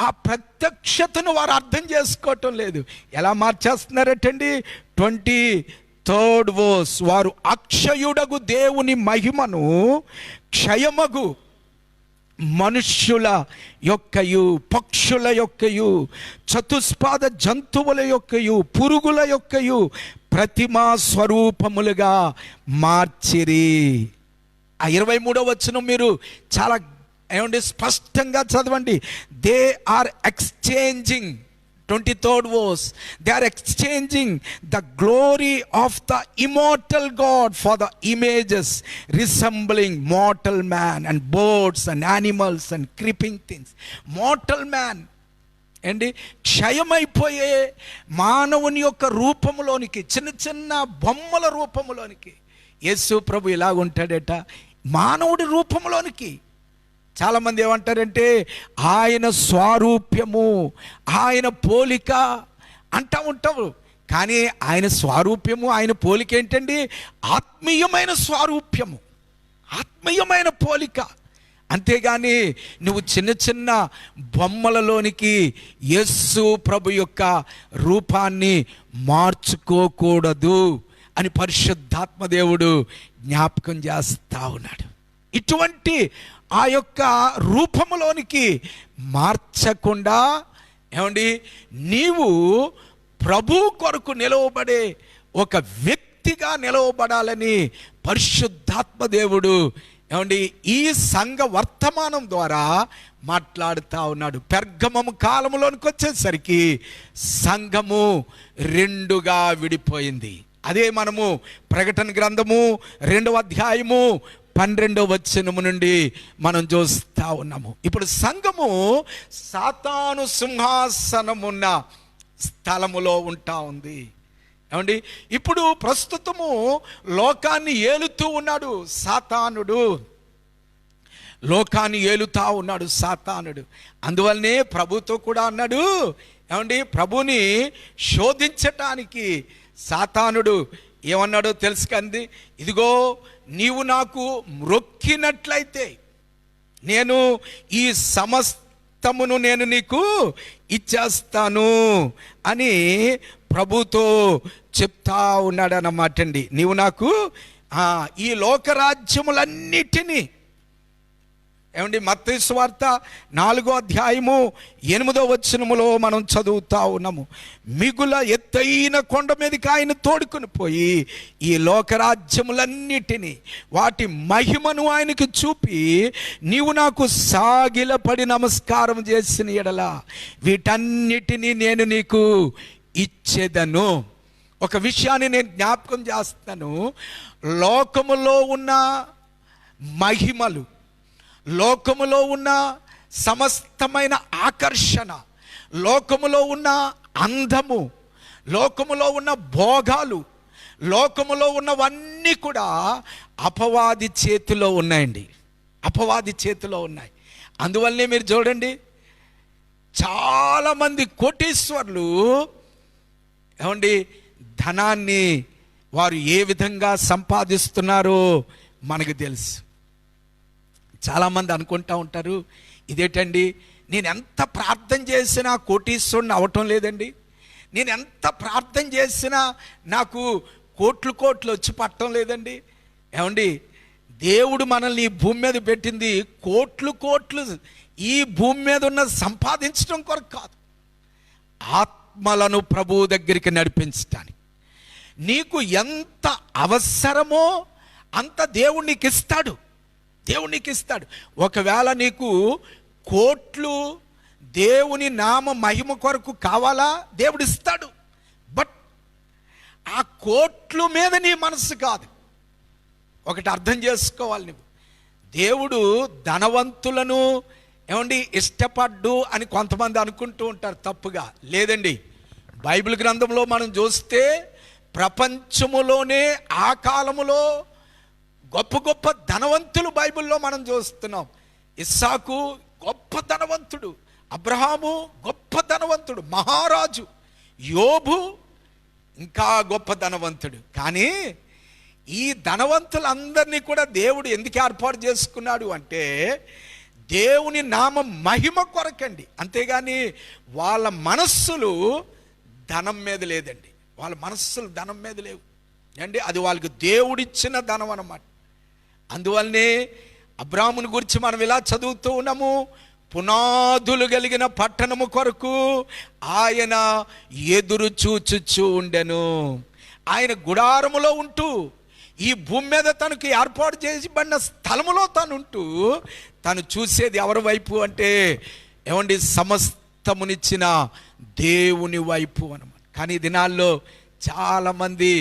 ఆ ప్రత్యక్షతను వారు అర్థం చేసుకోవటం లేదు. ఎలా మార్చేస్తున్నారటండి? 23rd verse, వారు అక్షయుడగు దేవుని మహిమను క్షయమగు మనుష్యుల యొక్కయు, పక్షుల యొక్కయు, చతుస్పాద జంతువుల యొక్కయు, పురుగుల యొక్కయు ప్రతిమా స్వరూపములుగా మార్చిరి. ఆ 23వ వచనం మీరు చాలా ఏమండి స్పష్టంగా చదవండి. They are exchanging, 23rd verse, they are exchanging the glory of the immortal God for the images resembling mortal man and birds and animals and creeping things. Mortal man అండి క్షయమైపోయే మానవుని యొక్క రూపంలోనికి, చిన్న చిన్న బొమ్మల రూపంలోనికి యేసు ప్రభు ఎలాగుంటాడట? మానవుడి రూపంలోనికి. చాలామంది ఏమంటారంటే ఆయన స్వారూప్యము, ఆయన పోలిక అంటూ ఉంటారు. కానీ ఆయన స్వారూప్యము, ఆయన పోలిక ఏంటండి? ఆత్మీయమైన స్వారూప్యము, ఆత్మీయమైన పోలిక. అంతేగాని నువ్వు చిన్న చిన్న బొమ్మలలోనికి యేసు ప్రభు యొక్క రూపాన్ని మార్చుకోకూడదు అని పరిశుద్ధాత్మ దేవుడు జ్ఞాపకం చేస్తా ఉన్నాడు. ఇటువంటి ఆ యొక్క రూపములోనికి మార్చకుండా ఏమండి నీవు ప్రభు కొరకు నిలవబడే ఒక వ్యక్తిగా నిలవబడాలని పరిశుద్ధాత్మ దేవుడు ఏమండి ఈ సంఘ వర్తమానం ద్వారా మాట్లాడుతూ ఉన్నాడు. పెర్గమము కాలములోనికి వచ్చేసరికి సంఘము 2గా విడిపోయింది. అదే మనము ప్రకటన గ్రంథము 2వ అధ్యాయము 12వ వచనము నుండి మనం చూస్తూ ఉన్నాము. ఇప్పుడు సంఘము సాతాను సింహాసనమున్న స్థలములో ఉంటా ఉంది. ఏమండి ఇప్పుడు ప్రస్తుతము లోకాన్ని ఏలుతూ ఉన్నాడు సాతానుడు. లోకాన్ని ఏలుతా ఉన్నాడు సాతానుడు. అందువల్లనే ప్రభుతో కూడా అన్నాడు, ఏమండి ప్రభుని శోధించటానికి సాతానుడు ఏమన్నాడో తెలుసు కంది, ఇదిగో నీవు నాకు మ్రొక్కినట్లయితే నేను ఈ సమస్తమును నేను నీకు ఇచ్చేస్తాను అని ప్రభుతో చెప్తా ఉన్నాడు అన్నమాట అండి. నీవు నాకు ఈ లోకరాజ్యములన్నిటినీ ఏమండి, మత్తయి సువార్త 4వ అధ్యాయము 8వ వచనములో మనం చదువుతా ఉన్నాము. మిగుల ఎత్తైన కొండ మీదకి ఆయన తోడుకుని పోయి ఈ లోకరాజ్యములన్నిటినీ వాటి మహిమను ఆయనకి చూపి, నీవు నాకు సాగిలపడి నమస్కారం చేసిన ఎడల వీటన్నిటినీ నేను నీకు ఇచ్చేదను. ఒక విషయాన్ని నేను జ్ఞాపకం చేస్తాను. లోకములో ఉన్న మహిమలు, లోకములో ఉన్న సమస్తమైన ఆకర్షణ, లోకములో ఉన్న అందము, లోకములో ఉన్న భోగాలు, లోకములో ఉన్నవన్నీ కూడా అపవాది చేతిలో ఉన్నాయండి. అపవాది చేతిలో ఉన్నాయి. అందువల్లనే మీరు చూడండి, చాలామంది కోటీశ్వర్లు ఏమండి ధనాన్ని వారు ఏ విధంగా సంపాదిస్తున్నారో మనకు తెలుసు. చాలామంది అనుకుంటా ఉంటారు, ఇదేంటండి నేను ఎంత ప్రార్థన చేసినా కోటీశ్వరుని అవటం లేదండి, నేను ఎంత ప్రార్థన చేసినా నాకు కోట్లు వచ్చి పట్టడం లేదండి. ఏమండి, దేవుడు మనల్ని ఈ భూమి మీద పెట్టింది కోట్లు ఈ భూమి మీద ఉన్న సంపాదించడం కొరకు కాదు, ఆత్మలను ప్రభువు దగ్గరికి నడిపించటానికి. నీకు ఎంత అవసరమో అంత దేవుడు నీకు ఇస్తాడు. దేవుడు నీకు ఇస్తాడు. ఒకవేళ నీకు కోట్లు దేవుని నామ మహిమ కొరకు కావాలా, దేవుడు ఇస్తాడు. బట్ ఆ కోట్లు మీద నీ మనసు కాదు. ఒకటి అర్థం చేసుకోవాలి నువ్వు. దేవుడు ధనవంతులను ఏమండి ఇష్టపడ్డు అని కొంతమంది అనుకుంటూ ఉంటారు తప్పుగా. లేదండి, బైబిల్ గ్రంథంలో మనం చూస్తే ప్రపంచములోనే ఆ కాలములో గొప్ప ధనవంతులు బైబిల్లో మనం చూస్తున్నాం. ఇస్సాకు గొప్ప ధనవంతుడు, అబ్రహాము గొప్ప ధనవంతుడు, మహారాజు యోబు ఇంకా గొప్ప ధనవంతుడు. కానీ ఈ ధనవంతులందరినీ కూడా దేవుడు ఎందుకు ఏర్పాటు చేసుకున్నాడు అంటే దేవుని నామ మహిమ కొరకండి. అంతేగాని వాళ్ళ మనస్సులు ధనం మీద లేదండి. వాళ్ళ మనస్సులు ధనం మీద లేవు అండి. అది వాళ్ళకి దేవుడిచ్చిన ధనం అన్నమాట. అందువల్లనే అబ్రాహాముని గురించి మనం ఇలా చదువుతూ ఉన్నాము, పునాదులు కలిగిన పట్టణము కొరకు ఆయన ఎదురు చూచుచూ ఉండెను. ఆయన గుడారములో ఉంటూ ఈ భూమి మీద తనకు ఏర్పాటు చేయబడిన స్థలములో తను ఉంటూ తను చూసేది ఎవరి వైపు అంటే ఏమండి, సమస్తమునిచ్చిన దేవుని వైపు అన్నమాట. కానీ ఈ దినాల్లో చాలామంది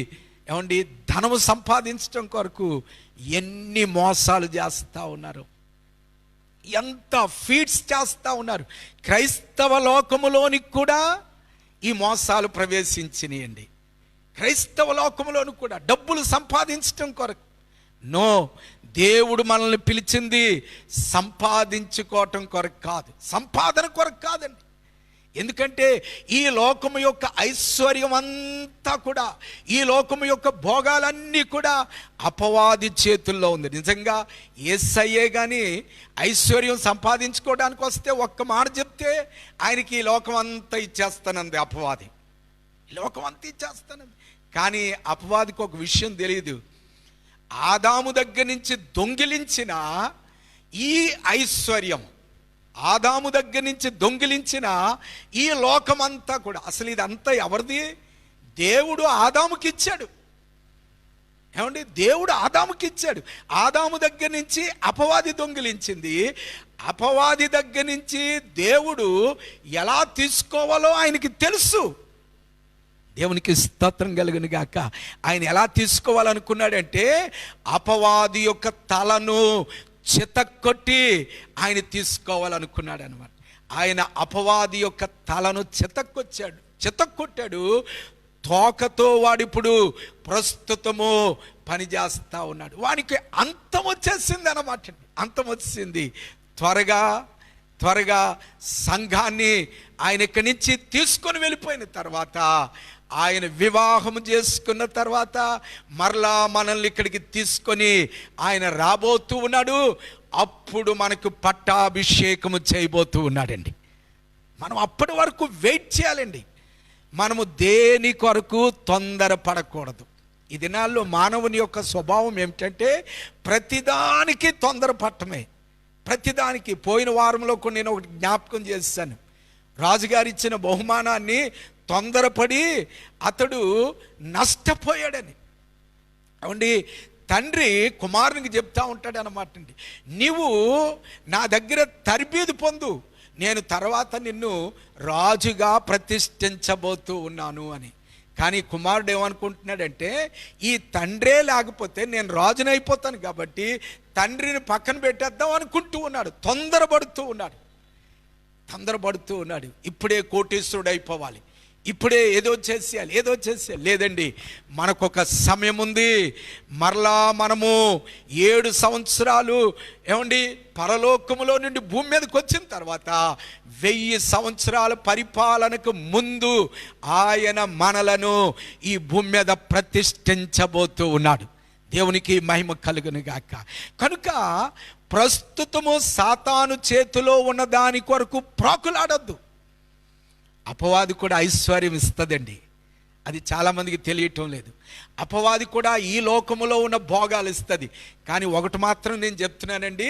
ఏమండి ధనము సంపాదించడం కొరకు ఎన్ని మోసాలు చేస్తూ ఉన్నారు, ఎంత ఫీట్స్ చేస్తూ ఉన్నారు. క్రైస్తవ లోకములోనికి కూడా ఈ మోసాలు ప్రవేశించినాయండి. క్రైస్తవ లోకములోని కూడా డబ్బులు సంపాదించడం కొరకు. నో, దేవుడు మనల్ని పిలిచింది సంపాదించుకోవటం కొరకు కాదు, సంపాదన కొరకు కాదండి. ఎందుకంటే ఈ లోకము యొక్క ఐశ్వర్యం అంతా కూడా, ఈ లోకము యొక్క భోగాలన్నీ కూడా అపవాది చేతుల్లో ఉంది. నిజంగా యేసయ్యే కానీ ఐశ్వర్యం సంపాదించుకోవడానికి వస్తే ఒక్క మాట చెప్తే ఆయనకి ఈ లోకం అంతా ఇచ్చేస్తానంది అపవాది, ఈ లోకం అంతా ఇచ్చేస్తానంది. కానీ అపవాదికి ఒక విషయం తెలియదు. ఆదాము దగ్గర నుంచి దొంగిలించిన ఈ ఐశ్వర్యం, ఆదాము దగ్గర నుంచి దొంగిలించిన ఈ లోకమంతా కూడా, అసలు ఇదంతా ఎవరిది? దేవుడు ఆదాముకి ఇచ్చాడు. ఏమండి, దేవుడు ఆదాముకి ఇచ్చాడు. ఆదాము దగ్గర నుంచి అపవాది దొంగిలించింది. అపవాది దగ్గర నుంచి దేవుడు ఎలా తీసుకోవాలో ఆయనకి తెలుసు. దేవునికి స్తోత్రం కలుగును గాక. ఆయన ఎలా తీసుకోవాలనుకున్నాడంటే అపవాది యొక్క తలను చితక్కొట్టి ఆయన తీసుకోవాలనుకున్నాడు అనమాట. ఆయన అపవాది యొక్క తలను చితక్కొట్టాడు. తోకతో వాడిప్పుడు ప్రస్తుతము పనిచేస్తూ ఉన్నాడు. వానికి అంతం వచ్చేసింది అన్నమాట. అంతం వచ్చేసింది. త్వరగా సంఘాన్ని ఆయన ఇక్కడి నుంచి తీసుకొని వెళ్ళిపోయిన తర్వాత, ఆయన వివాహం చేసుకున్న తర్వాత మరలా మనల్ని ఇక్కడికి తీసుకొని ఆయన రాబోతూ ఉన్నాడు. అప్పుడు మనకు పట్టాభిషేకము చేయబోతూ ఉన్నాడండి. మనం అప్పటి వరకు వెయిట్ చేయాలండి. మనము దేని కొరకు తొందరపడకూడదు. ఈ దినాల్లో మానవుని యొక్క స్వభావం ఏమిటంటే ప్రతిదానికి తొందరపడటమే. ప్రతిదానికి. పోయిన వారంలో కొన్ని నేను ఒకటి జ్ఞాపకం చేశాను. రాజుగారు ఇచ్చిన బహుమానాన్ని తొందరపడి అతడు నష్టపోయాడని. ఏమండి, తండ్రి కుమారునికి చెప్తా ఉంటాడు అన్నమాట అండి, నీవు నా దగ్గర తర్బీదు పొందు, నేను తర్వాత నిన్ను రాజుగా ప్రతిష్ఠించబోతూ ఉన్నాను అని. కానీ కుమారుడు ఏమనుకుంటున్నాడంటే, ఈ తండ్రే లేకపోతే నేను రాజునైపోతాను కాబట్టి తండ్రిని పక్కన పెట్టేద్దాం అనుకుంటూ ఉన్నాడు. తొందరపడుతూ ఉన్నాడు. ఇప్పుడే కోటీశ్వరుడు అయిపోవాలి, ఇప్పుడే ఏదో చేసేయాలి. లేదండి, మనకొక సమయం ఉంది. మరలా మనము 7 సంవత్సరాలు ఏమండి పరలోకములో నుండి భూమి మీదకి వచ్చిన తర్వాత 1000 సంవత్సరాల పరిపాలనకు ముందు ఆయన మనలను ఈ భూమి మీద ప్రతిష్ఠించబోతూ ఉన్నాడు. దేవునికి మహిమ కలుగును గాక. కనుక ప్రస్తుతము సాతాను చేతిలో ఉన్న దాని కొరకు ప్రాకులాడొద్దు. అపవాది కూడా ఐశ్వర్యం ఇస్తుందండి, అది చాలామందికి తెలియటం లేదు. అపవాది కూడా ఈ లోకములో ఉన్న భోగాలు ఇస్తుంది. కానీ ఒకటి మాత్రం నేను చెప్తున్నానండి,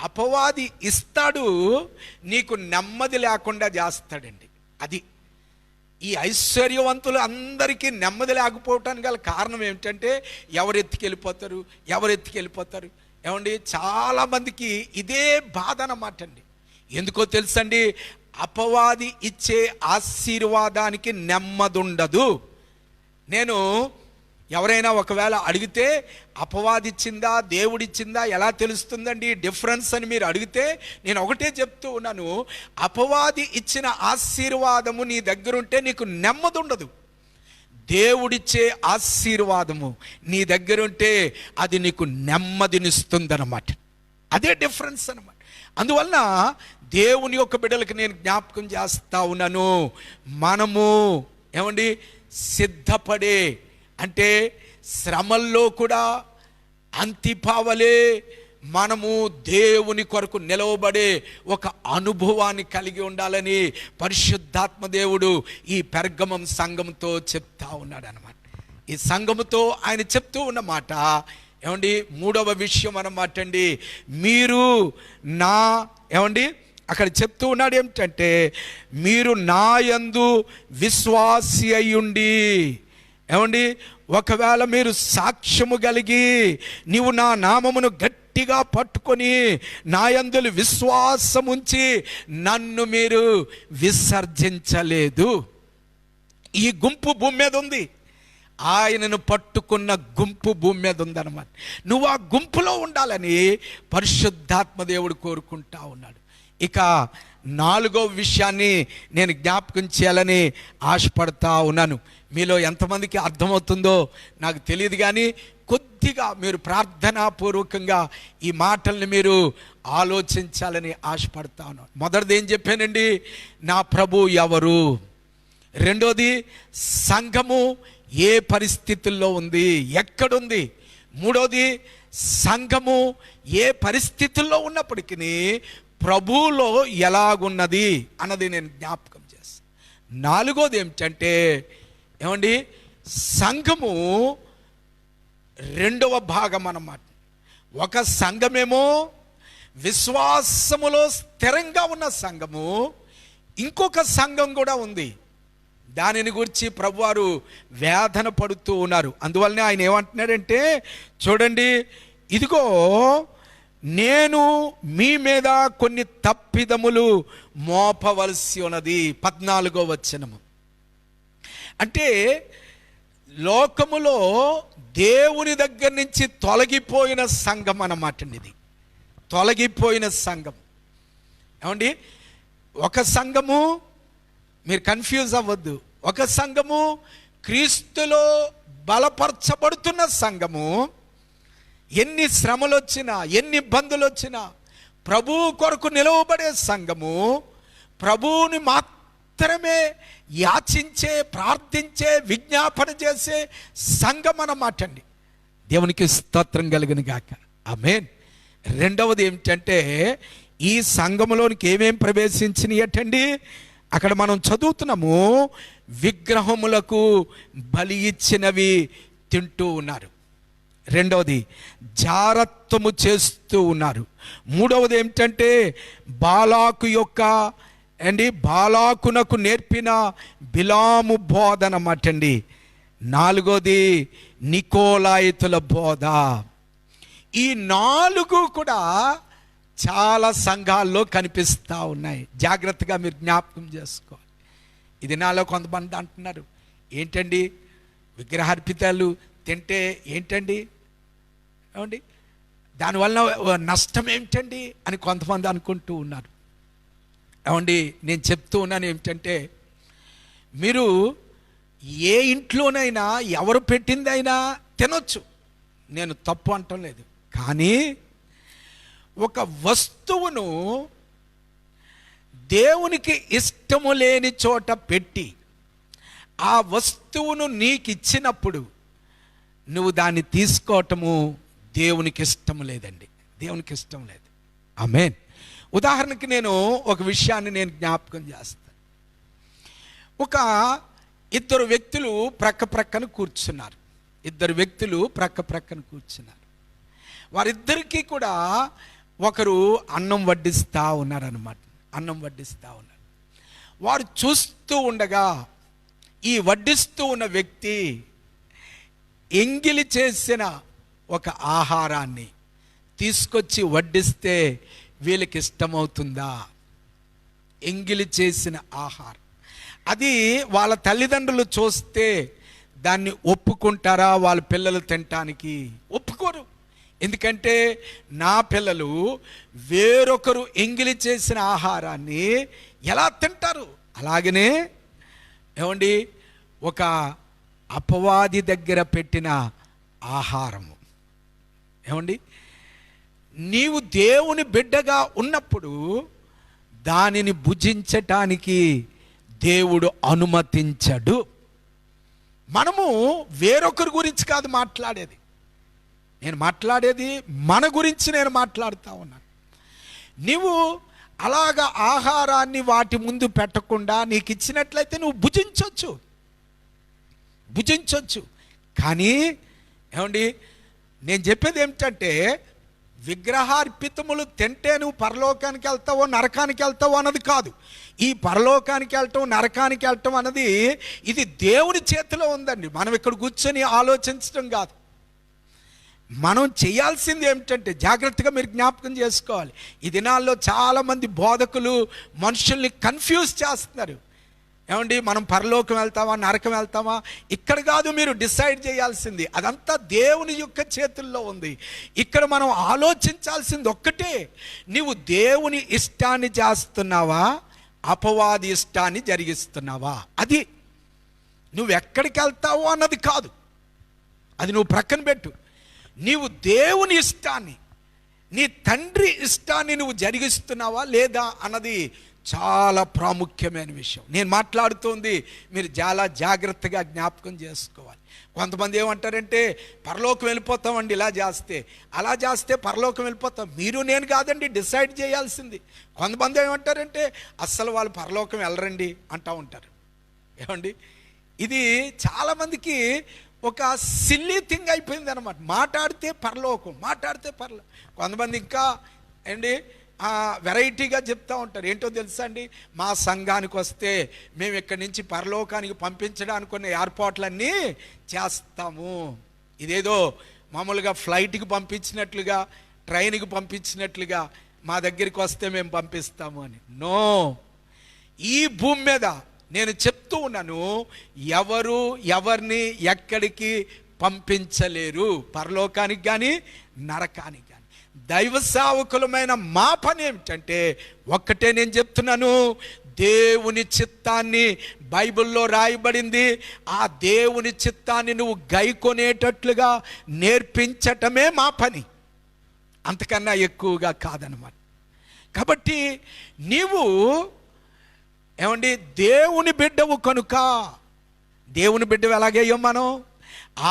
అపవాది ఇస్తాడు, నీకు నెమ్మది లేకుండా చేస్తాడండి. అది ఈ ఐశ్వర్యవంతులు అందరికీ నెమ్మది లేకపోవటానికి గల కారణం ఏమిటంటే, ఎవరు ఎత్తుకెళ్ళిపోతారు. ఏమండి, చాలామందికి ఇదే బాధ అన్నమాట అండి. ఎందుకో తెలుసండి, అపవాది ఇచ్చే ఆశీర్వాదానికి నెమ్మది ఉండదు. నేను ఎవరైనా ఒకవేళ అడిగితే అపవాది ఇచ్చిందా దేవుడిచ్చిందా ఎలా తెలుస్తుందండి డిఫరెన్స్ అని మీరు అడిగితే, నేను ఒకటే చెప్తూ ఉన్నాను, అపవాది ఇచ్చిన ఆశీర్వాదము నీ దగ్గరుంటే నీకు నెమ్మది ఉండదు. దేవుడిచ్చే ఆశీర్వాదము నీ దగ్గరుంటే అది నీకు నెమ్మదినిస్తుందన్నమాట. అదే డిఫరెన్స్ అన్నమాట. అందువలన దేవుని యొక్క బిడ్డలకు నేను జ్ఞాపకం చేస్తా ఉన్నాను, మనము ఏమండి సిద్ధపడే, అంటే శ్రమల్లో కూడా అంతిపావలే మనము దేవుని కొరకు నిలవబడే ఒక అనుభవాన్ని కలిగి ఉండాలని పరిశుద్ధాత్మ దేవుడు ఈ పెర్గమం సంఘంతో చెప్తా ఉన్నాడు అన్నమాట. ఈ సంఘముతో ఆయన చెప్తూ ఉన్నమాట ఏమండి, 3వ విషయం అన్నమాట అండి, మీరు నా ఏమండి అక్కడ చెప్తూ ఉన్నాడు ఏమిటంటే, మీరు నా యందు విశ్వాసి అయ్యుండి, ఏమండి ఒకవేళ మీరు సాక్ష్యము కలిగి నీవు నా నామమును గట్టిగా పట్టుకొని నా యందు విశ్వాసం ఉంచి నన్ను మీరు విసర్జించలేదు. ఈ గుంపు భూమి మీద ఉంది, ఆయనను పట్టుకున్న గుంపు భూమి మీద ఉందన్నమాట. నువ్వు ఆ గుంపులో ఉండాలని పరిశుద్ధాత్మ దేవుడు కోరుకుంటా ఉన్నాడు. ఇక 4వ విషయాన్ని నేను జ్ఞాపకం చేయాలని ఆశపడతా ఉన్నాను. మీలో ఎంతమందికి అర్థమవుతుందో నాకు తెలియదు, కానీ కొద్దిగా మీరు ప్రార్థనాపూర్వకంగా ఈ మాటల్ని మీరు ఆలోచించాలని ఆశపడతా ఉన్నాను. మొదటిది ఏం చెప్పానండి, నా ప్రభు ఎవరు. రెండోది, సంఘము ఏ పరిస్థితుల్లో ఉంది, ఎక్కడుంది. మూడోది, సంఘము ఏ పరిస్థితుల్లో ఉన్నప్పటికీ ప్రభువులో ఎలాగున్నది అన్నది నేను జ్ఞాపకం చేస్తాను. 4వది ఏమిటంటే ఏమండి, సంఘము 2వ భాగం అన్నమాట. ఒక సంఘమేమో విశ్వాసములో స్థిరంగా ఉన్న సంఘము, ఇంకొక సంఘం కూడా ఉంది. దానిని గురించి ప్రభువారు వేదన పడుతూ ఉన్నారు. అందువల్లనే ఆయన ఏమంటున్నాడంటే, చూడండి, ఇదిగో నేను మీ మీద కొన్ని తప్పిదములు మోపవలసి ఉన్నది. 14వ వచనము. అంటే లోకములో దేవుని దగ్గర నుంచి తొలగిపోయిన సంఘం అన్నమాట. ఇది తొలగిపోయిన సంఘం. ఏమండి, ఒక సంఘము, మీరు కన్ఫ్యూజ్ అవ్వద్దు, ఒక సంఘము క్రీస్తులో బలపరచబడుతున్న సంఘము, ఎన్ని శ్రమలు వచ్చినా ఎన్ని ఇబ్బందులు వచ్చినా ప్రభువు కొరకు నిలవబడే సంఘము, ప్రభువుని మాత్రమే యాచించే, ప్రార్థించే, విజ్ఞాపన చేసే సంఘం అన్నమాట అండి. దేవునికి స్తోత్రం కలుగును గాక. ఆమేన్. రెండవది ఏమిటంటే, ఈ సంఘములోనికి ఏమేం ప్రవేశించినాయి అటండి, అక్కడ మనం చదువుతున్నాము, విగ్రహములకు బలి ఇచ్చినవి తింటూ ఉన్నారు. రెండవది, జారత్వము చేస్తూ ఉన్నారు. మూడవది ఏమిటంటే బాలాకు యొక్క బాలాకునకు నేర్పిన బిలాము బోధ అన్నమాటండి. నాలుగోది నికోలాయితుల బోధ. ఈ 4 కూడా చాలా సంఘాల్లో కనిపిస్తూ ఉన్నాయి. జాగ్రత్తగా మీరు జ్ఞాపకం చేసుకోవాలి. ఇది నాలో కొంతమంది అంటున్నారు, ఏంటండి విగ్రహార్పితాలు తింటే ఏంటండి, ఏమండి దానివల్ల నష్టం ఏమిటండి అని కొంతమంది అనుకుంటూ ఉన్నారు. ఏమండి నేను చెప్తూ ఉన్నాను ఏమిటంటే, మీరు ఏ ఇంట్లోనైనా ఎవరు పెట్టిందైనా తినొచ్చు, నేను తప్పు అంటం లేదు. కానీ ఒక వస్తువును దేవునికి ఇష్టము లేని చోట పెట్టి ఆ వస్తువును నీకు ఇచ్చినప్పుడు నువ్వు దాన్ని తీసుకోవటము దేవునికి ఇష్టం లేదండి, దేవునికి ఇష్టం లేదు. ఆమేన్. ఉదాహరణకి నేను ఒక విషయాన్ని నేను జ్ఞాపకం చేస్తాను. ఒక ఇద్దరు వ్యక్తులు ప్రక్కన కూర్చున్నారు. వారిద్దరికీ కూడా ఒకరు అన్నం వడ్డిస్తూ ఉన్నారన్నమాట. వారు చూస్తూ ఉండగా ఈ వడ్డిస్తూ ఉన్న వ్యక్తి ఎంగిలి చేసిన ఒక ఆహారాన్ని తీసుకొచ్చి వడ్డిస్తే వీళ్ళకి ఇష్టమవుతుందా? ఎంగిలి చేసిన ఆహారం అది వాళ్ళ తల్లిదండ్రులు చూస్తే దాన్ని ఒప్పుకుంటారా? వాళ్ళ పిల్లలు తినటానికి ఒప్పుకోరు. ఎందుకంటే నా పిల్లలు వేరొకరు ఎంగిలి చేసిన ఆహారాన్ని ఎలా తింటారు? అలాగనే ఏమండి ఒక అపవాది దగ్గర పెట్టిన ఆహారము, ఏమండి నీవు దేవుని బిడ్డగా ఉన్నప్పుడు దానిని భుజించటానికి దేవుడు అనుమతించడు. మనము వేరొకరి గురించి కాదు మాట్లాడేది, నేను మాట్లాడేది మన గురించి నేను మాట్లాడుతూ ఉన్నాను. నీవు అలాగా ఆహారాన్ని వాటి ముందు పెట్టకుండా నీకు ఇచ్చినట్లయితే నువ్వు భుజించవచ్చు. కానీ ఏమండి నేను చెప్పేది ఏమిటంటే, విగ్రహార్పితములు తింటే నువ్వు పరలోకానికి వెళ్తావో నరకానికి వెళ్తావో అన్నది కాదు. ఈ పరలోకానికి వెళ్ళటం నరకానికి వెళ్ళటం అన్నది ఇది దేవుని చేతిలో ఉందండి. మనం ఇక్కడ కూర్చొని ఆలోచించడం కాదు. మనం చేయాల్సింది ఏమిటంటే, జాగ్రత్తగా మీరు జ్ఞాపకం చేసుకోవాలి. ఈ దినాల్లో చాలామంది బోధకులు మనుషుల్ని కన్ఫ్యూజ్ చేస్తున్నారు. ఏమండి మనం పరలోకం వెళ్తామా నరకం వెళ్తామా ఇక్కడ కాదు మీరు డిసైడ్ చేయాల్సింది, అదంతా దేవుని యొక్క చేతుల్లో ఉంది. ఇక్కడ మనం ఆలోచించాల్సింది ఒక్కటే, నీవు దేవుని ఇష్టాన్ని చేస్తున్నావా అపవాది ఇష్టాన్ని జరిగిస్తున్నావా? అది నువ్వు ఎక్కడికి వెళ్తావో అన్నది కాదు, అది నువ్వు ప్రక్కన పెట్టు. నీవు దేవుని ఇష్టాన్ని, నీ తండ్రి ఇష్టాన్ని నువ్వు జరిగిస్తున్నావా లేదా అన్నది చాలా ప్రాముఖ్యమైన విషయం. నేను మాట్లాడుతోంది మీరు చాలా జాగ్రత్తగా జ్ఞాపకం చేసుకోవాలి. కొంతమంది ఏమంటారంటే పరలోకం వెళ్ళిపోతామండి, అలా చేస్తే పరలోకం వెళ్ళిపోతాం. మీరు నేను కాదండి డిసైడ్ చేయాల్సింది. కొంతమంది ఏమంటారంటే అస్సలు వాళ్ళు పరలోకం వెళ్ళరండి అంటూ ఉంటారు. ఏమండి ఇది చాలామందికి ఒక సిల్లీ థింగ్ అయిపోయింది అనమాట. మాట్లాడితే పరలోకం. కొంతమంది ఇంకా అండి వెరైటీగా చెప్తూ ఉంటారు. ఏంటో తెలుసా అండి, మా సంఘానికి వస్తే మేము ఇక్కడి నుంచి పరలోకానికి పంపించడానికి కొన్ని ఏర్పాట్లన్నీ చేస్తాము. ఇదేదో మామూలుగా ఫ్లైట్కి పంపించినట్లుగా ట్రైన్కి పంపించినట్లుగా మా దగ్గరికి వస్తే మేము పంపిస్తాము అని. నో, ఈ భూమి మీద నేను చెప్తూ ఉన్నాను, ఎవరు ఎవరిని ఎక్కడికి పంపించలేరు, పరలోకానికి కానీ నరకానికి. దైవ సేవకులమైన మా పని ఏమిటంటే ఒక్కటే నేను చెప్తున్నాను, దేవుని చిత్తాన్ని బైబిల్లో రాయబడింది, ఆ దేవుని చిత్తాన్ని నువ్వు గైకొనేటట్లుగా నేర్పించటమే మా పని, అంతకన్నా ఎక్కువగా కాదనమాట. కాబట్టి నీవు ఏమండి దేవుని బిడ్డవు కనుక, దేవుని బిడ్డవు ఎలాగేయో మనం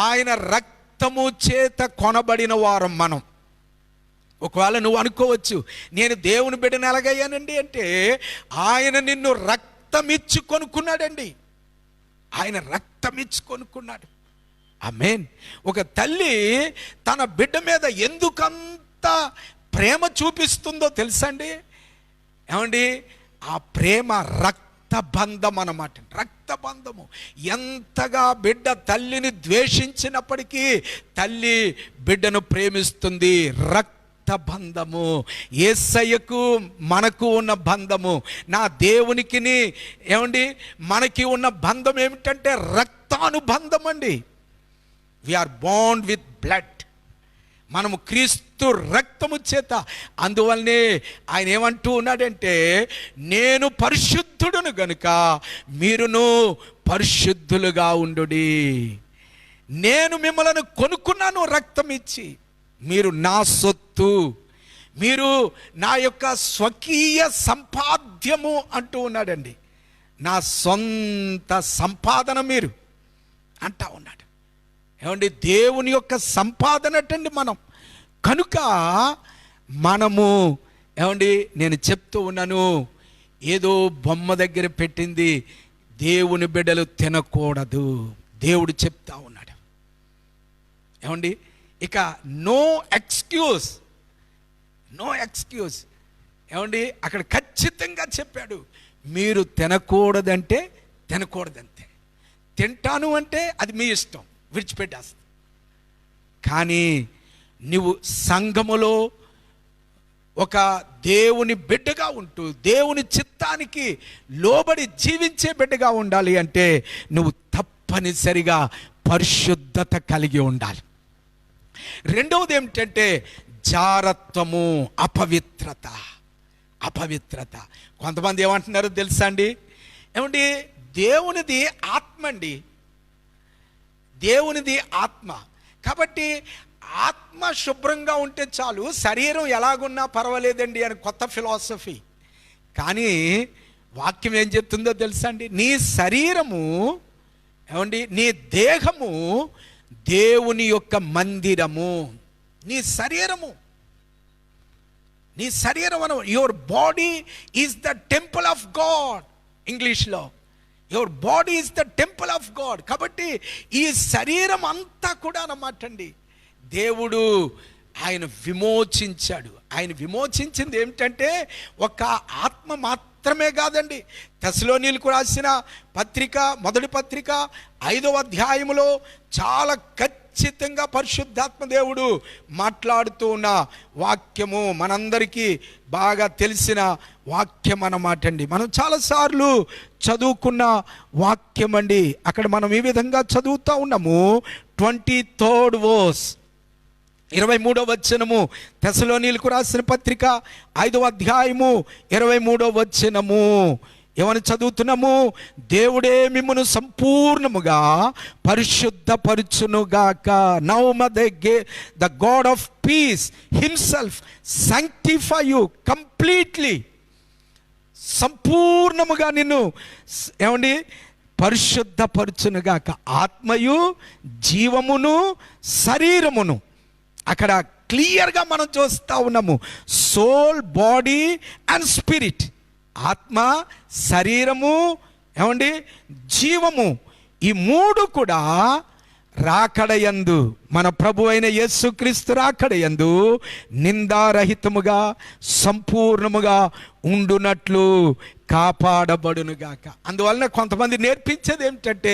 ఆయన రక్తము చేత కొనబడిన వారం మనం. ఒకవేళ నువ్వు అనుకోవచ్చు నేను దేవుని బిడ్డను ఎలాగయ్యానండి అంటే, ఆయన నిన్ను రక్తమిచ్చి కొనుక్కున్నాడండి. ఆయన రక్తమిచ్చి కొనుక్కున్నాడు. ఆమేన్. ఒక తల్లి తన బిడ్డ మీద ఎందుకంత ప్రేమ చూపిస్తుందో తెలుసండి? ఏమండి, ఆ ప్రేమ రక్తబంధం అన్నమాట. రక్తబంధము. ఎంతగా బిడ్డ తల్లిని ద్వేషించినప్పటికీ తల్లి బిడ్డను ప్రేమిస్తుంది. రక్తబంధము. యేసయ్యకు మనకు ఉన్న బంధము, నా దేవునికిని ఏమండి మనకి ఉన్న బంధం ఏమిటంటే రక్తానుబంధం అండి. We are bond with blood. మనము క్రీస్తు రక్తము చేత. అందువల్లనే ఆయన ఏమంటూ ఉన్నాడంటే, నేను పరిశుద్ధుడును గనుక మీరును పరిశుద్ధులుగా ఉండుడి. నేను మిమ్మల్ని కొనుక్కున్నాను రక్తం ఇచ్చి, మీరు నా సొత్తు, మీరు నా యొక్క స్వకీయ సంపాద్యము అంటూ ఉన్నాడండి. నా సొంత సంపాదన మీరు అంటా ఉన్నాడు. ఏమండి, దేవుని యొక్క సంపాదన అటండి మనం. కనుక మనము ఏమండి, నేను చెప్తూ ఉన్నాను, ఏదో బొమ్మ దగ్గర పెట్టింది దేవుని బిడ్డలు తినకూడదు. దేవుడు చెప్తా ఉన్నాడు. ఏమండి, ఇక నో ఎక్స్క్యూజ్, నో ఎక్స్క్యూజ్. ఏమండి, అక్కడ ఖచ్చితంగా చెప్పాడు, మీరు తినకూడదంటే తినకూడదంతే, తింటాను అంటే అది మీ ఇష్టం, విడిచిపెట్టేస్తా. కానీ నువ్వు సంఘములో ఒక దేవుని బిడ్డగా ఉంటూ దేవుని చిత్తానికి లోబడి జీవించే బిడ్డగా ఉండాలి అంటే నువ్వు తప్పనిసరిగా పరిశుద్ధత కలిగి ఉండాలి. రెండవది ఏమిటంటే జారత్వము, అపవిత్రత. అపవిత్రత. కొంతమంది ఏమంటున్నారో తెలుసా అండి? ఏమండి, దేవునిది ఆత్మ అండి, దేవునిది ఆత్మ. కాబట్టి ఆత్మ శుభ్రంగా ఉంటే చాలు, శరీరం ఎలాగున్నా పర్వాలేదండి అని కొత్త ఫిలాసఫీ. కానీ వాక్యం ఏం చెప్తుందో తెలుసా అండి? నీ శరీరము ఏమండి, నీ దేహము దేవుని యొక్క మందిరము. నీ శరీరము, నీ శరీరం అన your body is the temple of God. ఇంగ్లీష్లో your body is the temple of God. కాబట్టి ఈ శరీరం అంతా కూడా అన్నమాట అండి దేవుడు ఆయన విమోచించాడు. ఆయన విమోచించింది ఏమిటంటే ఒక ఆత్మ మాత్రమే కాదండి. తెస్సలోనీయులకు రాసిన పత్రిక, మొదటి పత్రిక 5వ అధ్యాయములో చాలా ఖచ్చితంగా పరిశుద్ధాత్మ దేవుడు మాట్లాడుతూ ఉన్న వాక్యము, మనందరికీ బాగా తెలిసిన వాక్యం అన్నమాట అండి. మనం చాలాసార్లు చదువుకున్న వాక్యం అండి. అక్కడ మనం ఈ విధంగా చదువుతూ ఉన్నాము. 23rd verse, 23వ వచనము, తెస్సలోనీయులకు రాసిన పత్రిక 5వ అధ్యాయము 23వ వచనము. ఏమని చదువుతున్నాము? దేవుడే మిమ్మును సంపూర్ణముగా పరిశుద్ధపరచునుగాక. Now the God of peace himself sanctify you completely. సంపూర్ణముగా నిన్ను ఏమండి పరిశుద్ధపరచునుగాక. ఆత్మయు జీవమును శరీరమును. అక్కడ క్లియర్గా మనం చూస్తూ ఉన్నాము. Soul, body and spirit. ఆత్మ, శరీరము, ఏమండి జీవము, ఈ మూడు కూడా రాకడయందు, మన ప్రభు అయిన యేసుక్రీస్తు రాకడయందు నిందారహితముగా సంపూర్ణముగా ఉండునట్లు కాపాడబడునుగాక. అందువలన కొంతమంది నేర్పించేది ఏమిటంటే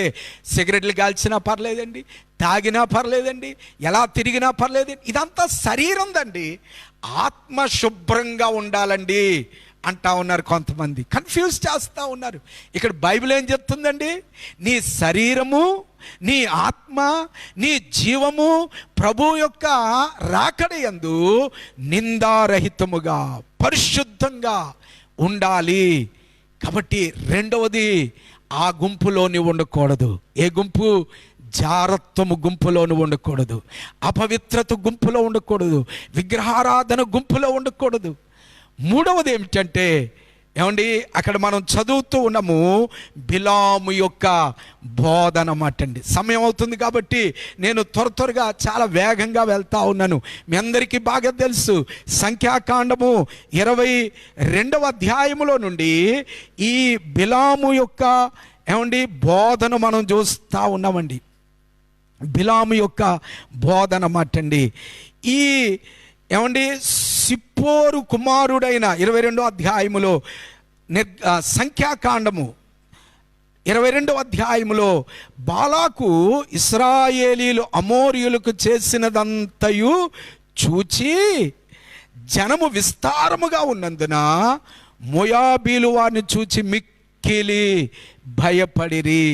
సిగరెట్లు కాల్చినా పర్లేదండి, తాగినా పర్లేదండి, ఎలా తిరిగినా పర్లేదు, ఇదంతా శరీరం దండి. ఆత్మ శుభ్రంగా ఉండాలండి అంటా ఉన్నారు కొంతమంది, కన్ఫ్యూజ్ చేస్తూ ఉన్నారు. ఇక్కడ బైబిల్ ఏం చెప్తుందండి? నీ శరీరము, నీ ఆత్మ, నీ జీవము ప్రభు యొక్క రాకడయందు నిందారహితముగా పరిశుద్ధంగా ఉండాలి. కాబట్టి రెండవది, ఆ గుంపులోని ఉండకూడదు. ఏ గుంపు? జారత్వము గుంపులోను ఉండకూడదు, అపవిత్రత గుంపులో ఉండకూడదు, విగ్రహారాధన గుంపులో ఉండకూడదు. మూడవది ఏమిటంటే ఏమండి, అక్కడ మనం చదువుతూ ఉన్నాము బిలాము యొక్క బోధన అన్నమాట అండి. సమయం అవుతుంది కాబట్టి నేను త్వరగా చాలా వేగంగా వెళ్తా ఉన్నాను. మీ అందరికీ బాగా తెలుసు, సంఖ్యాకాండము 22వ అధ్యాయములో నుండి ఈ బిలాము యొక్క ఏమండి బోధన మనం చూస్తూ ఉన్నామండి. బిలాము యొక్క బోధన అన్నమాట అండి. ఈ ఏమండి సిప్పోరు కుమారుడైన 22వ అధ్యాయములో సంఖ్యాకాండము 22వ అధ్యాయములో బాలాకు ఇశ్రాయేలీలు అమోరీయులకు చేసినదంతయు చూచి జనము విస్తారముగా ఉన్నందున మోయాబీలు వారిని చూచి మిక్కిలి భయపడిరి.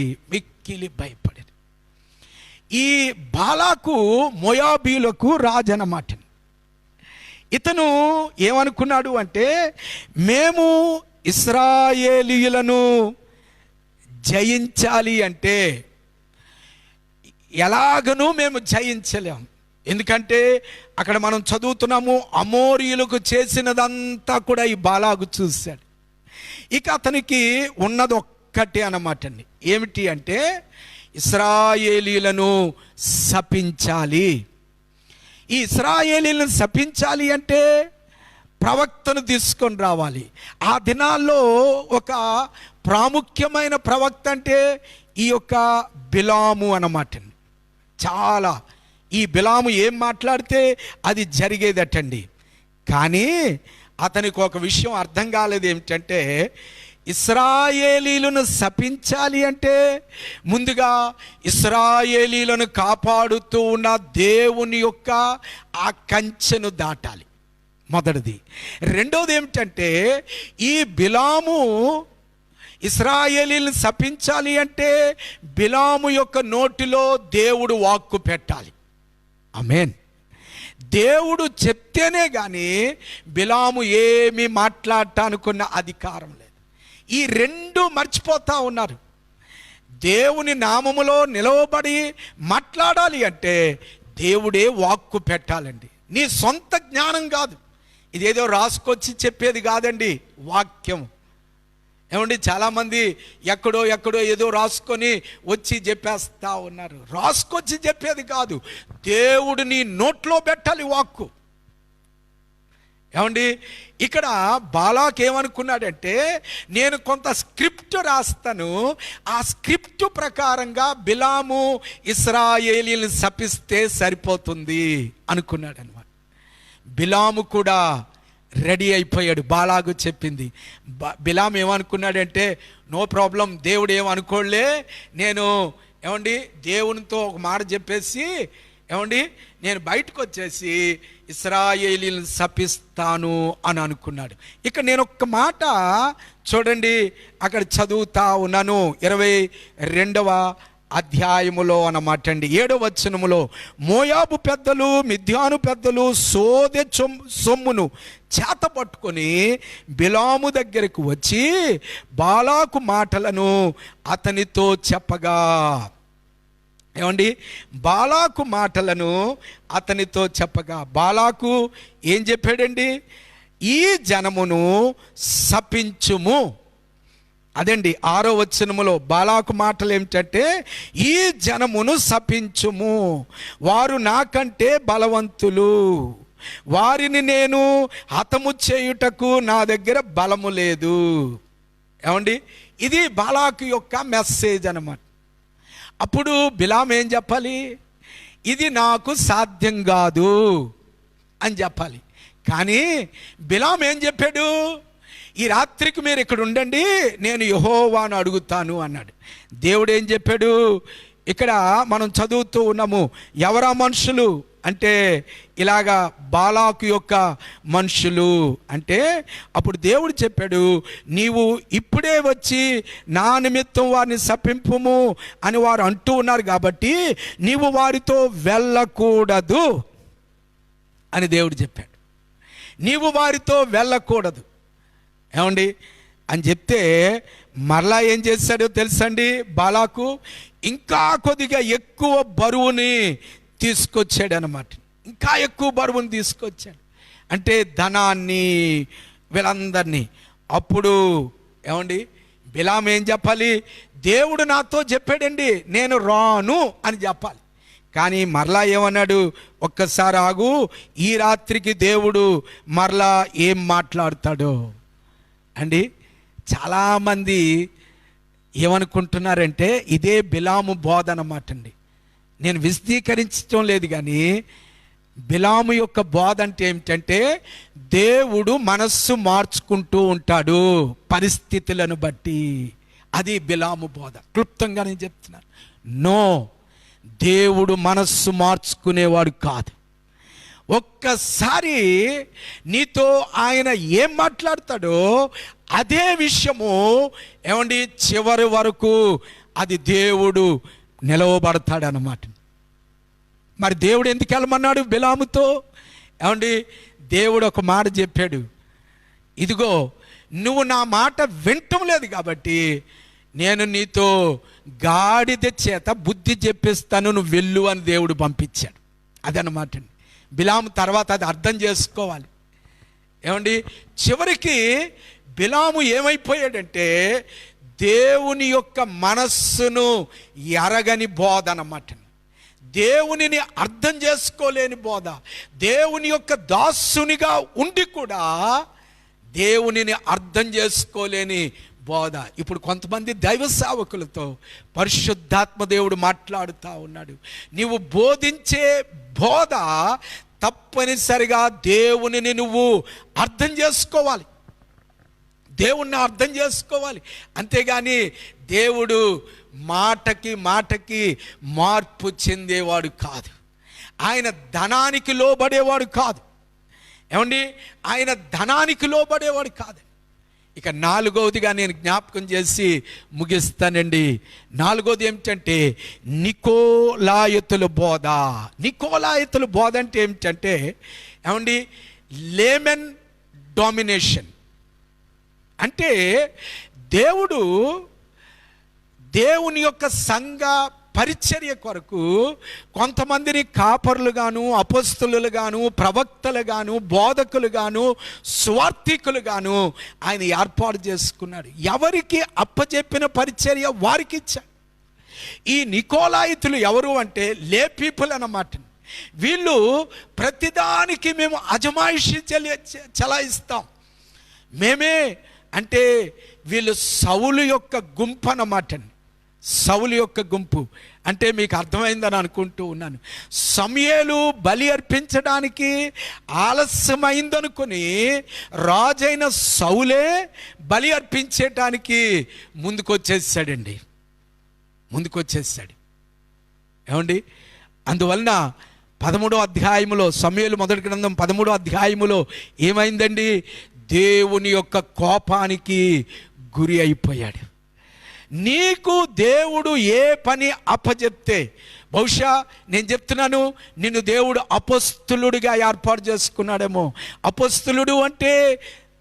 ఈ బాలాకు మోయాబీలకు రాజనమాట. ఇతను ఏమనుకున్నాడు అంటే, మేము ఇశ్రాయేలీయులను జయించాలి అంటే ఎలాగనూ మేము జయించలేం. ఎందుకంటే అక్కడ మనం చదువుతున్నాము, అమోరీయులకు చేసినదంతా కూడా ఈ బాలాకు చూశాడు. ఇక అతనికి ఉన్నది ఒక్కటే అన్నమాట అండి. ఏమిటి అంటే, ఇశ్రాయేలీయులను శపించాలి. ఈ ఇశ్రాయేలీయులను శపించాలి అంటే ప్రవక్తను తీసుకొని రావాలి. ఆ దినాల్లో ఒక ప్రాముఖ్యమైన ప్రవక్త అంటే ఈ యొక్క బిలాము అన్నమాట. చాలా ఈ బిలాము ఏం మాట్లాడితే అది జరిగేదటండి. కానీ అతనికి ఒక విషయం అర్థం కాలేదు. ఏమిటంటే, ఇశ్రాయేలీలను శపించాలి అంటే ముందుగా ఇశ్రాయేలీలను కాపాడుతూ ఉన్న దేవుని యొక్క ఆ కంచెను దాటాలి, మొదటిది. రెండోది ఏమిటంటే, ఈ బిలాము ఇశ్రాయేలీలను శపించాలి అంటే బిలాము యొక్క నోటిలో దేవుడు వాక్కు పెట్టాలి. ఆమేన్. దేవుడు చెప్తేనే కానీ బిలాము ఏమీ మాట్లాడటానుకున్న అధికారం లేదు. ఈ రెండు మర్చిపోతా ఉన్నారు. దేవుని నామములో నిలవబడి మాట్లాడాలి అంటే దేవుడే వాక్కు పెట్టాలండి. నీ సొంత జ్ఞానం కాదు, ఇదేదో రాసుకొచ్చి చెప్పేది కాదండి, వాక్యం. ఏమండి, చాలామంది ఎక్కడో ఏదో రాసుకొని వచ్చి చెప్పేస్తా ఉన్నారు. రాసుకొచ్చి చెప్పేది కాదు, దేవుడు నీ నోట్లో పెట్టాలి వాక్కు. ఏమండి, ఇక్కడ బాలాక్ ఏమనుకున్నాడంటే, నేను కొంత స్క్రిప్ట్ రాస్తాను, ఆ స్క్రిప్ట్ ప్రకారంగా బిలాము ఇశ్రాయేలీలను శపిస్తే సరిపోతుంది అనుకున్నాడు అనమాట. బిలాము కూడా రెడీ అయిపోయాడు. బాలాకు చెప్పింది. బిలాము ఏమనుకున్నాడంటే, నో ప్రాబ్లం, దేవుడు ఏమనుకోలే, నేను ఏమండి దేవునితో ఒక మాట చెప్పేసి ఏమండి నేను బయటకు వచ్చేసి ఇశ్రాయేలీలను శపిస్తాను అని అనుకున్నాడు. ఇక నేను ఒక్క మాట చూడండి, అక్కడ చదువుతా ఉన్నాను 22వ అధ్యాయములో అన్నమాట అండి. 7వ వచనములో, మోయాబు పెద్దలు మిద్యాను పెద్దలు సోదె సొమ్మును చేత పట్టుకొని బిలాము దగ్గరకు వచ్చి బాలాకు మాటలను అతనితో చెప్పగా, ఏమండి, బాలాకు మాటలను అతనితో చెప్పగా బాలాకు ఏం చెప్పాడండి, ఈ జనమును శపించుము. అదండి 6వ వచనములో బాలాకు మాటలు ఏమిటంటే, ఈ జనమును శపించుము, వారు నాకంటే బలవంతులు, వారిని నేను హతము చేయుటకు నా దగ్గర బలము లేదు. ఏమండి, ఇది బాలాకు యొక్క మెసేజ్ అన్నమాట. అప్పుడు బిలాం ఏం చెప్పాలి, ఇది నాకు సాధ్యం కాదు అని చెప్పాలి. కానీ బిలాం ఏం చెప్పాడు, ఈ రాత్రికి మీరు ఇక్కడ ఉండండి, నేను యెహోవాను అడుగుతాను అన్నాడు. దేవుడు ఏం చెప్పాడు, ఇక్కడ మనం చదువుతూ ఉన్నాము, ఎవరా మనుషులు అంటే ఇలాగా బాలాకు యొక్క మనుషులు అంటే, అప్పుడు దేవుడు చెప్పాడు, నీవు ఇప్పుడే వచ్చి నా నిమిత్తం వారిని శపింపుము అని వారు అంటూ ఉన్నారు కాబట్టి నీవు వారితో వెళ్ళకూడదు అని దేవుడు చెప్పాడు. నీవు వారితో వెళ్ళకూడదు ఏమండి అని చెప్తే మరలా ఏం చేశాడో తెలుసండి, బాలాకు ఇంకా కొద్దిగా ఎక్కువ బరువుని తీసుకొచ్చాడు అన్నమాట. ఇంకా ఎక్కువ బరువుని తీసుకొచ్చాడు అంటే ధనాన్ని, వీళ్ళందరినీ. అప్పుడు ఏమండి బిలాం ఏం చెప్పాలి, దేవుడు నాతో చెప్పాడండి నేను రాను అని చెప్పాలి. కానీ మరలా ఏమన్నాడు, ఒక్కసారి ఆగు, ఈ రాత్రికి దేవుడు మరలా ఏం మాట్లాడతాడో అండి. చాలామంది ఏమనుకుంటున్నారంటే ఇదే బిలాము బోధ అన్నమాట అండి. నేను విశదీకరించడం లేదు కానీ బిలాము యొక్క బోధ అంటే ఏమిటంటే దేవుడు మనస్సు మార్చుకుంటూ ఉంటాడు పరిస్థితులను బట్టి. అది బిలాము బోధ. క్లుప్తంగా నేను చెప్తున్నాను, నో, దేవుడు మనస్సు మార్చుకునేవాడు కాదు. ఒక్కసారి నీతో ఆయన ఏం మాట్లాడతాడో అదే విషయము ఏమండి చివరి వరకు అది దేవుడు నిలవబడతాడు అన్నమాట. మరి దేవుడు ఎందుకు వెళ్ళమన్నాడు బిలాముతో? ఏమండి దేవుడు ఒక మాట చెప్పాడు, ఇదిగో నువ్వు నా మాట వింటం లేదు కాబట్టి నేను నీతో గాడిద చేత బుద్ధి చెప్పిస్తాను, నువ్వు వెళ్ళు అని దేవుడు పంపించాడు. అదనమాట అండి. బిలాము తర్వాత అది అర్థం చేసుకోవాలి. ఏమండి చివరికి బిలాము ఏమైపోయాడంటే దేవుని యొక్క మనస్సును ఎరగని బోధ అన్నమాట. దేవునిని అర్థం చేసుకోలేని బోధ. దేవుని యొక్క దాసునిగా ఉండి కూడా దేవునిని అర్థం చేసుకోలేని బోధ. ఇప్పుడు కొంతమంది దైవ సేవకులతో పరిశుద్ధాత్మ దేవుడు మాట్లాడుతూ ఉన్నాడు. నీవు బోధించే బోధ తప్పనిసరిగా దేవునిని నువ్వు అర్థం చేసుకోవాలి, దేవుణ్ణి అర్థం చేసుకోవాలి. అంతేగాని దేవుడు మాటకి మార్పు చెందేవాడు కాదు. ఆయన ధనానికి లోబడేవాడు కాదు. ఏమండి ఆయన ధనానికి లోబడేవాడు కాదు. ఇక నాలుగవదిగా నేను జ్ఞాపకం చేసి ముగిస్తానండి. నాలుగవది ఏమిటంటే నికోలాయితుల బోధ. నికోలాయితుల బోధ అంటే ఏమిటంటే ఏమండి లేమన్ డామినేషన్. అంటే దేవుని యొక్క సంఘ పరిచర్య కొరకు కొంతమందిని కాపరులుగాను, అపోస్తలులుగాను, ప్రవక్తలుగాను, బోధకులుగాను, స్వార్థికులుగాను ఆయన ఏర్పాటు చేసుకున్నాడు. ఎవరికి అప్పచెప్పిన పరిచర్య వారికి ఇచ్చాడు. ఈ నికోలాయితులు ఎవరు అంటే లే పీపుల్ అన్నమాట. వీళ్ళు ప్రతిదానికి మేము అజమాయిషి చలాయిస్తాం, మేమే అంటే వీళ్ళు సౌలు యొక్క గుంపు అన్నమాట. సౌలు యొక్క గుంపు అంటే మీకు అర్థమైందని అనుకుంటూ ఉన్నాను. సమూయేలు బలి అర్పించడానికి ఆలస్యమైందనుకుని రాజైన సౌలే బలి అర్పించడానికి ముందుకొచ్చేసాడండి. ఏమండి అందువలన 13వ అధ్యాయములో సమూయేలు మొదటి గ్రంథం 13వ అధ్యాయములో ఏమైందండి? దేవుని యొక్క కోపానికి గురి అయిపోయాడు. నీకు దేవుడు ఏ పని అప్పచెప్తే, బహుశా నేను చెప్తున్నాను, నిన్ను దేవుడు అపొస్తలుడిగా ఏర్పాటు చేసుకున్నాడేమో. అపొస్తలుడు అంటే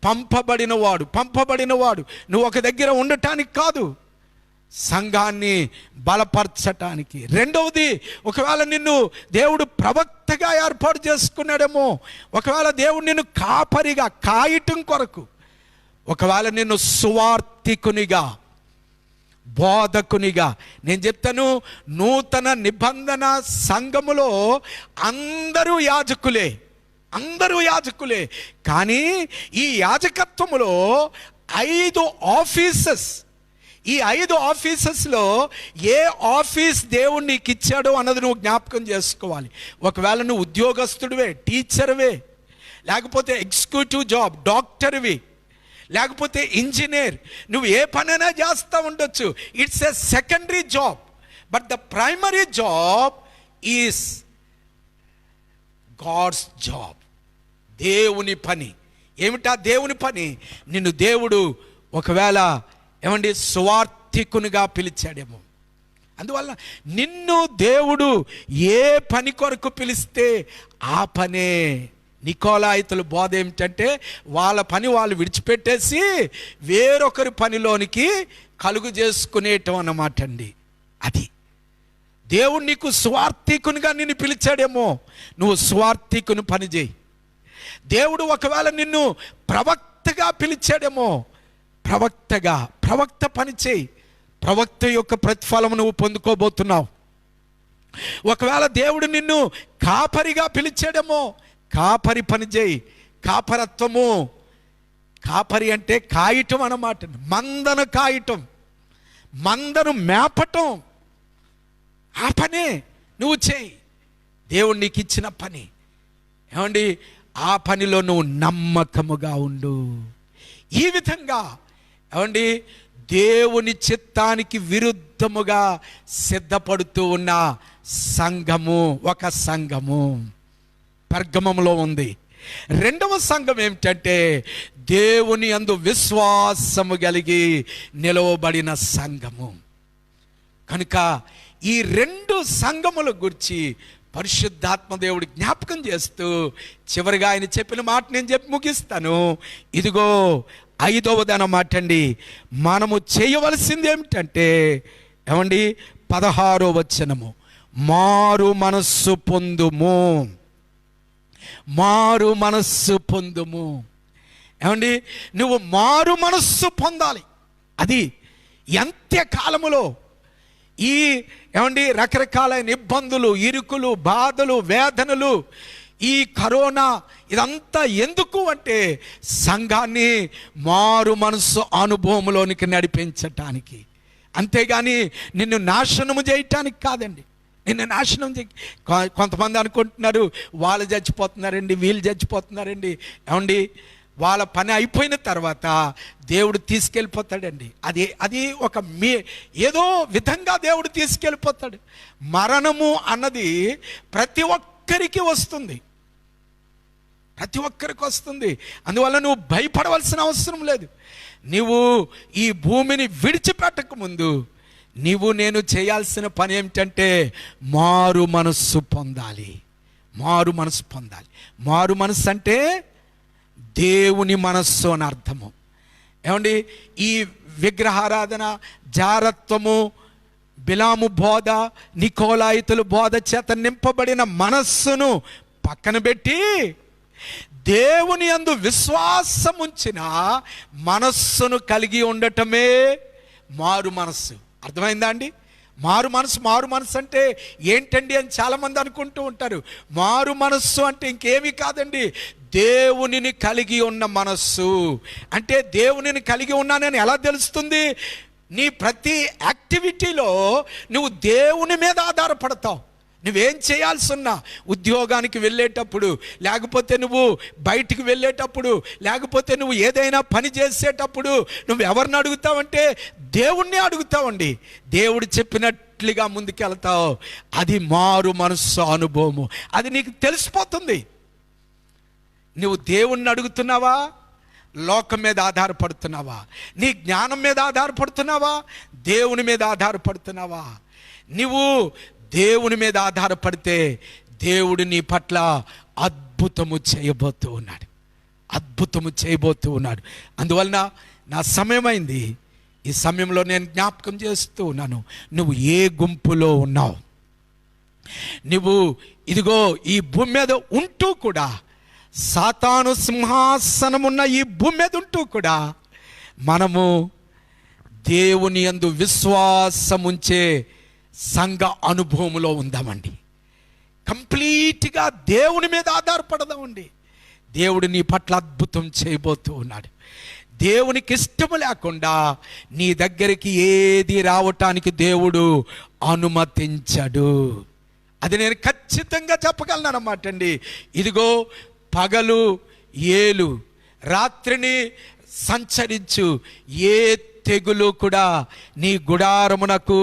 పంపబడినవాడు. నువ్వు ఒక దగ్గర ఉండటానికి కాదు, సంఘాన్ని బలపరచటానికి. రెండవది, ఒకవేళ నిన్ను దేవుడు ప్రవక్తగా ఏర్పాటు చేసుకున్నాడేమో. ఒకవేళ దేవుడు నిన్ను కాపరిగా, కాయటం కొరకు. ఒకవేళ నిన్ను సువార్థికునిగా, బోధకునిగా. నేను చెప్తాను, నూతన నిబంధన సంఘములో అందరూ యాజకులే. కానీ ఈ యాజకత్వములో 5 ఆఫీసెస్. ఈ 5 ఆఫీసెస్లో ఏ ఆఫీస్ దేవుడు నీకు ఇచ్చాడో అన్నది నువ్వు జ్ఞాపకం చేసుకోవాలి. ఒకవేళ నువ్వు ఉద్యోగస్తుడివే, టీచర్వే, లేకపోతే ఎగ్జిక్యూటివ్ జాబ్, డాక్టర్వి, లేకపోతే ఇంజనీర్, నువ్వు ఏ పనైనా చేస్తూ ఉండొచ్చు. It's a secondary job, but the primary job is God's job. దేవుని పని. ఏమిటా దేవుని పని? నిన్ను దేవుడు ఒకవేళ ఏమండి సువార్థికునిగా పిలిచాడేమో. అందువల్ల నిన్ను దేవుడు ఏ పని కొరకు పిలిస్తే ఆ పనే. నికోలాయితుల బోధ ఏమిటంటే వాళ్ళ పని వాళ్ళు విడిచిపెట్టేసి వేరొకరి పనిలోనికి కలుగు చేసుకునేటం అన్నమాట అండి. అది దేవుడు నీకు స్వార్థికునిగా నిన్ను పిలిచాడేమో, నువ్వు స్వార్థికుని పని చేయి. దేవుడు ఒకవేళ నిన్ను ప్రవక్తగా పిలిచాడేమో, ప్రవక్త పని చేయి. ప్రవక్త యొక్క ప్రతిఫలం నువ్వు పొందుకోబోతున్నావు. ఒకవేళ దేవుడు నిన్ను కాపరిగా పిలిచాడేమో, కాపరి పని చేయి. కాపరత్వము, కాపరి అంటే కాయటం అన్నమాట. మందను కాయటం, మందను మేపటం, ఆ పనే నువ్వు చేయి. దేవుడు నీకు ఇచ్చిన పని. ఏమండి, ఆ పనిలో నువ్వు నమ్మకముగా ఉండు. ఈ విధంగా ఏమండి, దేవుని చిత్తానికి విరుద్ధముగా సిద్ధపడుతూ ఉన్న సంఘము, ఒక సంఘము పెర్గమములో ఉంది. రెండవ సంఘం ఏమిటంటే దేవుని యందు విశ్వాసము కలిగి నిలవబడిన సంఘము. కనుక ఈ రెండు సంఘముల గురించి పరిశుద్ధాత్మ దేవుడు జ్ఞాపకం చేస్తూ చివరిగా ఆయన చెప్పిన మాట నేను చెప్పి ముగిస్తాను. ఇదిగో 5వది అన్నమాట అండి. మనము చేయవలసింది ఏమిటంటే ఏమండి, 16వ వచనము, మారు మనస్సు పొందుము, మారు మనస్సు పొందుము. ఏమండి, నువ్వు మారు మనస్సు పొందాలి. అది అంత్యకాలములో ఈ ఏమండి రకరకాలైన ఇబ్బందులు, ఇరుకులు, బాధలు, వేదనలు, ఈ కరోనా ఇదంతా ఎందుకు అంటే సంఘాన్ని మారు మనస్సు అనుభవంలోనికి నడిపించటానికి, అంతేగాని నిన్ను నాశనము చేయటానికి కాదండి. నిన్ను నాశనం కొంతమంది అనుకుంటున్నారు వాళ్ళు చచ్చిపోతున్నారండి, వీళ్ళు చచ్చిపోతున్నారండి. ఏమండి, వాళ్ళ పని అయిపోయిన తర్వాత దేవుడు తీసుకెళ్ళిపోతాడండి. అది ఒక ఏదో విధంగా దేవుడు తీసుకెళ్ళిపోతాడు. మరణము అన్నది ప్రతి ఒక్కరికి వస్తుంది, ప్రతి ఒక్కరికి వస్తుంది. అందువల్ల నువ్వు భయపడవలసిన అవసరం లేదు. నువ్వు ఈ భూమిని విడిచిపెట్టక ముందు నేను చేయాల్సిన పని ఏమిటంటే మారు మనస్సు పొందాలి. మారు మనస్సు పొందాలి. మారు మనస్సు అంటే దేవుని మనస్సు అని అర్థము. ఏమండి, ఈ విగ్రహారాధన, జారత్వము, బిలాము బోధ, నికోలాయితుల బోధ చేత నింపబడిన మనస్సును పక్కన పెట్టి దేవుని యందు విశ్వాసం ఉంచిన మనస్సును కలిగి ఉండటమే మారు మనస్సు. అర్థమైందా అండి? మారు మనస్సు అంటే ఏంటండి అని చాలామంది అనుకుంటూ ఉంటారు. మారు మనస్సు అంటే ఇంకేమీ కాదండి, దేవునిని కలిగి ఉన్న మనస్సు. అంటే దేవునిని కలిగి ఉన్నానని ఎలా తెలుస్తుంది? నీ ప్రతి యాక్టివిటీలో నువ్వు దేవుని మీద ఆధారపడతావు. నువ్వేం చేయాల్సి ఉన్నా, ఉద్యోగానికి వెళ్ళేటప్పుడు, లేకపోతే నువ్వు బయటికి వెళ్ళేటప్పుడు, లేకపోతే నువ్వు ఏదైనా పని చేసేటప్పుడు నువ్వు ఎవరిని అడుగుతావంటే దేవుణ్ణి అడుగుతావండి. దేవుడు చెప్పినట్లుగా ముందుకెళ్తావు. అది మారు మనస్సు అనుభవము. అది నీకు తెలిసిపోతుంది. నువ్వు దేవుణ్ణి అడుగుతున్నావా, లోకం మీద ఆధారపడుతున్నావా, నీ జ్ఞానం మీద ఆధారపడుతున్నావా, దేవుని మీద ఆధారపడుతున్నావా? నువ్వు దేవుని మీద ఆధారపడితే దేవుడు నీ పట్ల అద్భుతము చేయబోతూ ఉన్నాడు, అద్భుతము చేయబోతూ ఉన్నాడు. అందువలన నా సమయమైంది. ఈ సమయంలో నేను జ్ఞాపకం చేస్తూ ఉన్నాను, నువ్వు ఏ గుంపులో ఉన్నావు? నువ్వు ఇదిగో ఈ భూమి మీద ఉంటూ కూడా, సాతాను సింహాసనం ఉన్న ఈ భూమి మీద ఉంటూ కూడా మనము దేవుని యందు విశ్వాసం ఉంచే సంఘ అనుభవంలో ఉందామండి. కంప్లీట్గా దేవుని మీద ఆధారపడదామండి. దేవుడు నీ పట్ల అద్భుతం చేయబోతూ ఉన్నాడు. దేవునికి ఇష్టము లేకుండా నీ దగ్గరికి ఏది రావటానికి దేవుడు అనుమతించడు. అది నేను ఖచ్చితంగా చెప్పగలను అన్నమాట అండి. ఇదిగో పగలు ఏలు, రాత్రిని సంచరించు, ఏ తెగులు కూడా నీ గుడారమునకు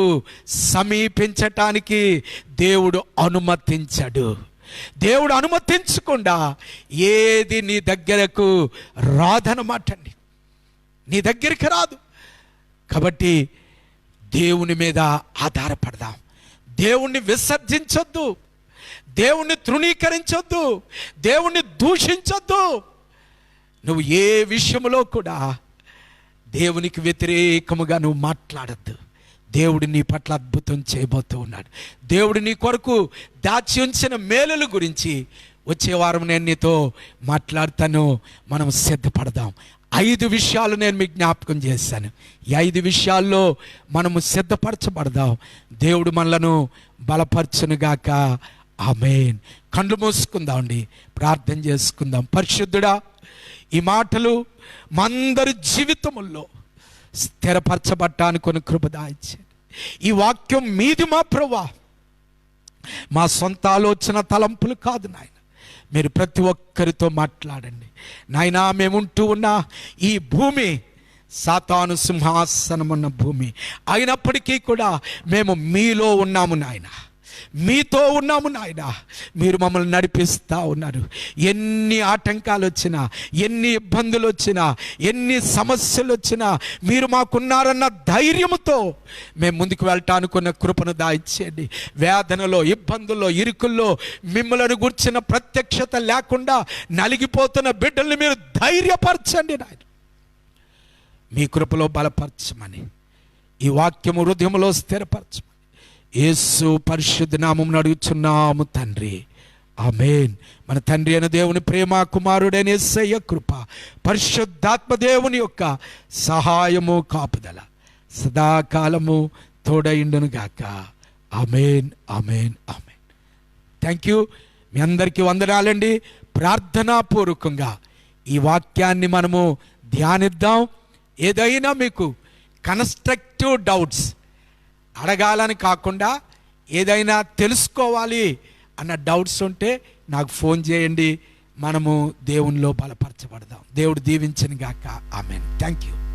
సమీపించటానికి దేవుడు అనుమతించడు. దేవుడు అనుమతించకుండా ఏది నీ దగ్గరకు రాదనమాట అండి, నీ దగ్గరికి రాదు. కాబట్టి దేవుని మీద ఆధారపడదాం. దేవుణ్ణి విసర్జించొద్దు, దేవుణ్ణి తృణీకరించొద్దు, దేవుణ్ణి దూషించొద్దు. నువ్వు ఏ విషయంలో కూడా దేవునికి వ్యతిరేకముగా నువ్వు మాట్లాడద్దు. దేవుడు నీ పట్ల అద్భుతం చేయబోతూ ఉన్నాడు. దేవుడు నీ కొరకు దాచి ఉంచిన మేలుల గురించి వచ్చే వారం నేను నీతో మాట్లాడతాను. మనం సిద్ధపడదాం. 5 విషయాలు నేను మీకు జ్ఞాపకం చేశాను. ఈ 5 విషయాల్లో మనము సిద్ధపరచబడదాం. దేవుడు మనలను బలపరచునుగాక. ఆమేన్. కళ్ళు మూసుకుందాం అండి, ప్రార్థన చేసుకుందాం. పరిశుద్ధుడా, ఈ మాటలు మా అందరి జీవితముల్లో స్థిరపరచబట్టానికి కొన్ని కృప దాయిచ్చండి. ఈ వాక్యం మీది మా ప్రభువా, మా సొంత ఆలోచన తలంపులు కాదు నాయన, మీరు ప్రతి ఒక్కరితో మాట్లాడండి నాయనా. మేముంటూ ఉన్న ఈ భూమి సాతాను సింహాసనం ఉన్న భూమి అయినప్పటికీ కూడా మేము మీలో ఉన్నాము నాయన, మీతో ఉన్నాము నాయన. మీరు మమ్మల్ని నడిపిస్తూ ఉన్నారు. ఎన్ని ఆటంకాలు వచ్చినా, ఎన్ని ఇబ్బందులు వచ్చినా, ఎన్ని సమస్యలు వచ్చినా మీరు మాకున్నారన్న ధైర్యంతో మేము ముందుకు వెళ్ళటానుకున్న కృపను దాయిచ్చేయండి. వేదనలో, ఇబ్బందుల్లో, ఇరుకుల్లో మిమ్మల్ని గుర్చిన ప్రత్యక్షత లేకుండా నలిగిపోతున్న బిడ్డల్ని మీరు ధైర్యపరచండి నాయన. మీ కృపలో బలపరచమని, ఈ వాక్యము హృదయంలో స్థిరపరచమని యేసు పరిశుద్ధ నామమున అడుగుచున్నాము తండ్రి, ఆమేన్. మన తండ్రి అయిన దేవుని ప్రేమ, కుమారుడైన యేసయ్య కృప, పరిశుద్ధాత్మ దేవుని యొక్క సహాయము, కాపుదల సదాకాలము తోడైండును గాక. ఆమేన్, ఆమేన్, ఆమేన్. Thank you. మీ అందరికీ వందనాలండి. ప్రార్థనాపూర్వకంగా ఈ వాక్యాన్ని మనము ధ్యానిద్దాం. ఏదైనా మీకు కన్స్ట్రక్టివ్ డౌట్స్ అడగాలని కాకుండా ఏదైనా తెలుసుకోవాలి అన్న డౌట్స్ ఉంటే నాకు ఫోన్ చేయండి. మనము దేవునిలో బలపరచబడదాం. దేవుడు దీవించను గాక. ఆమేన్. Thank you.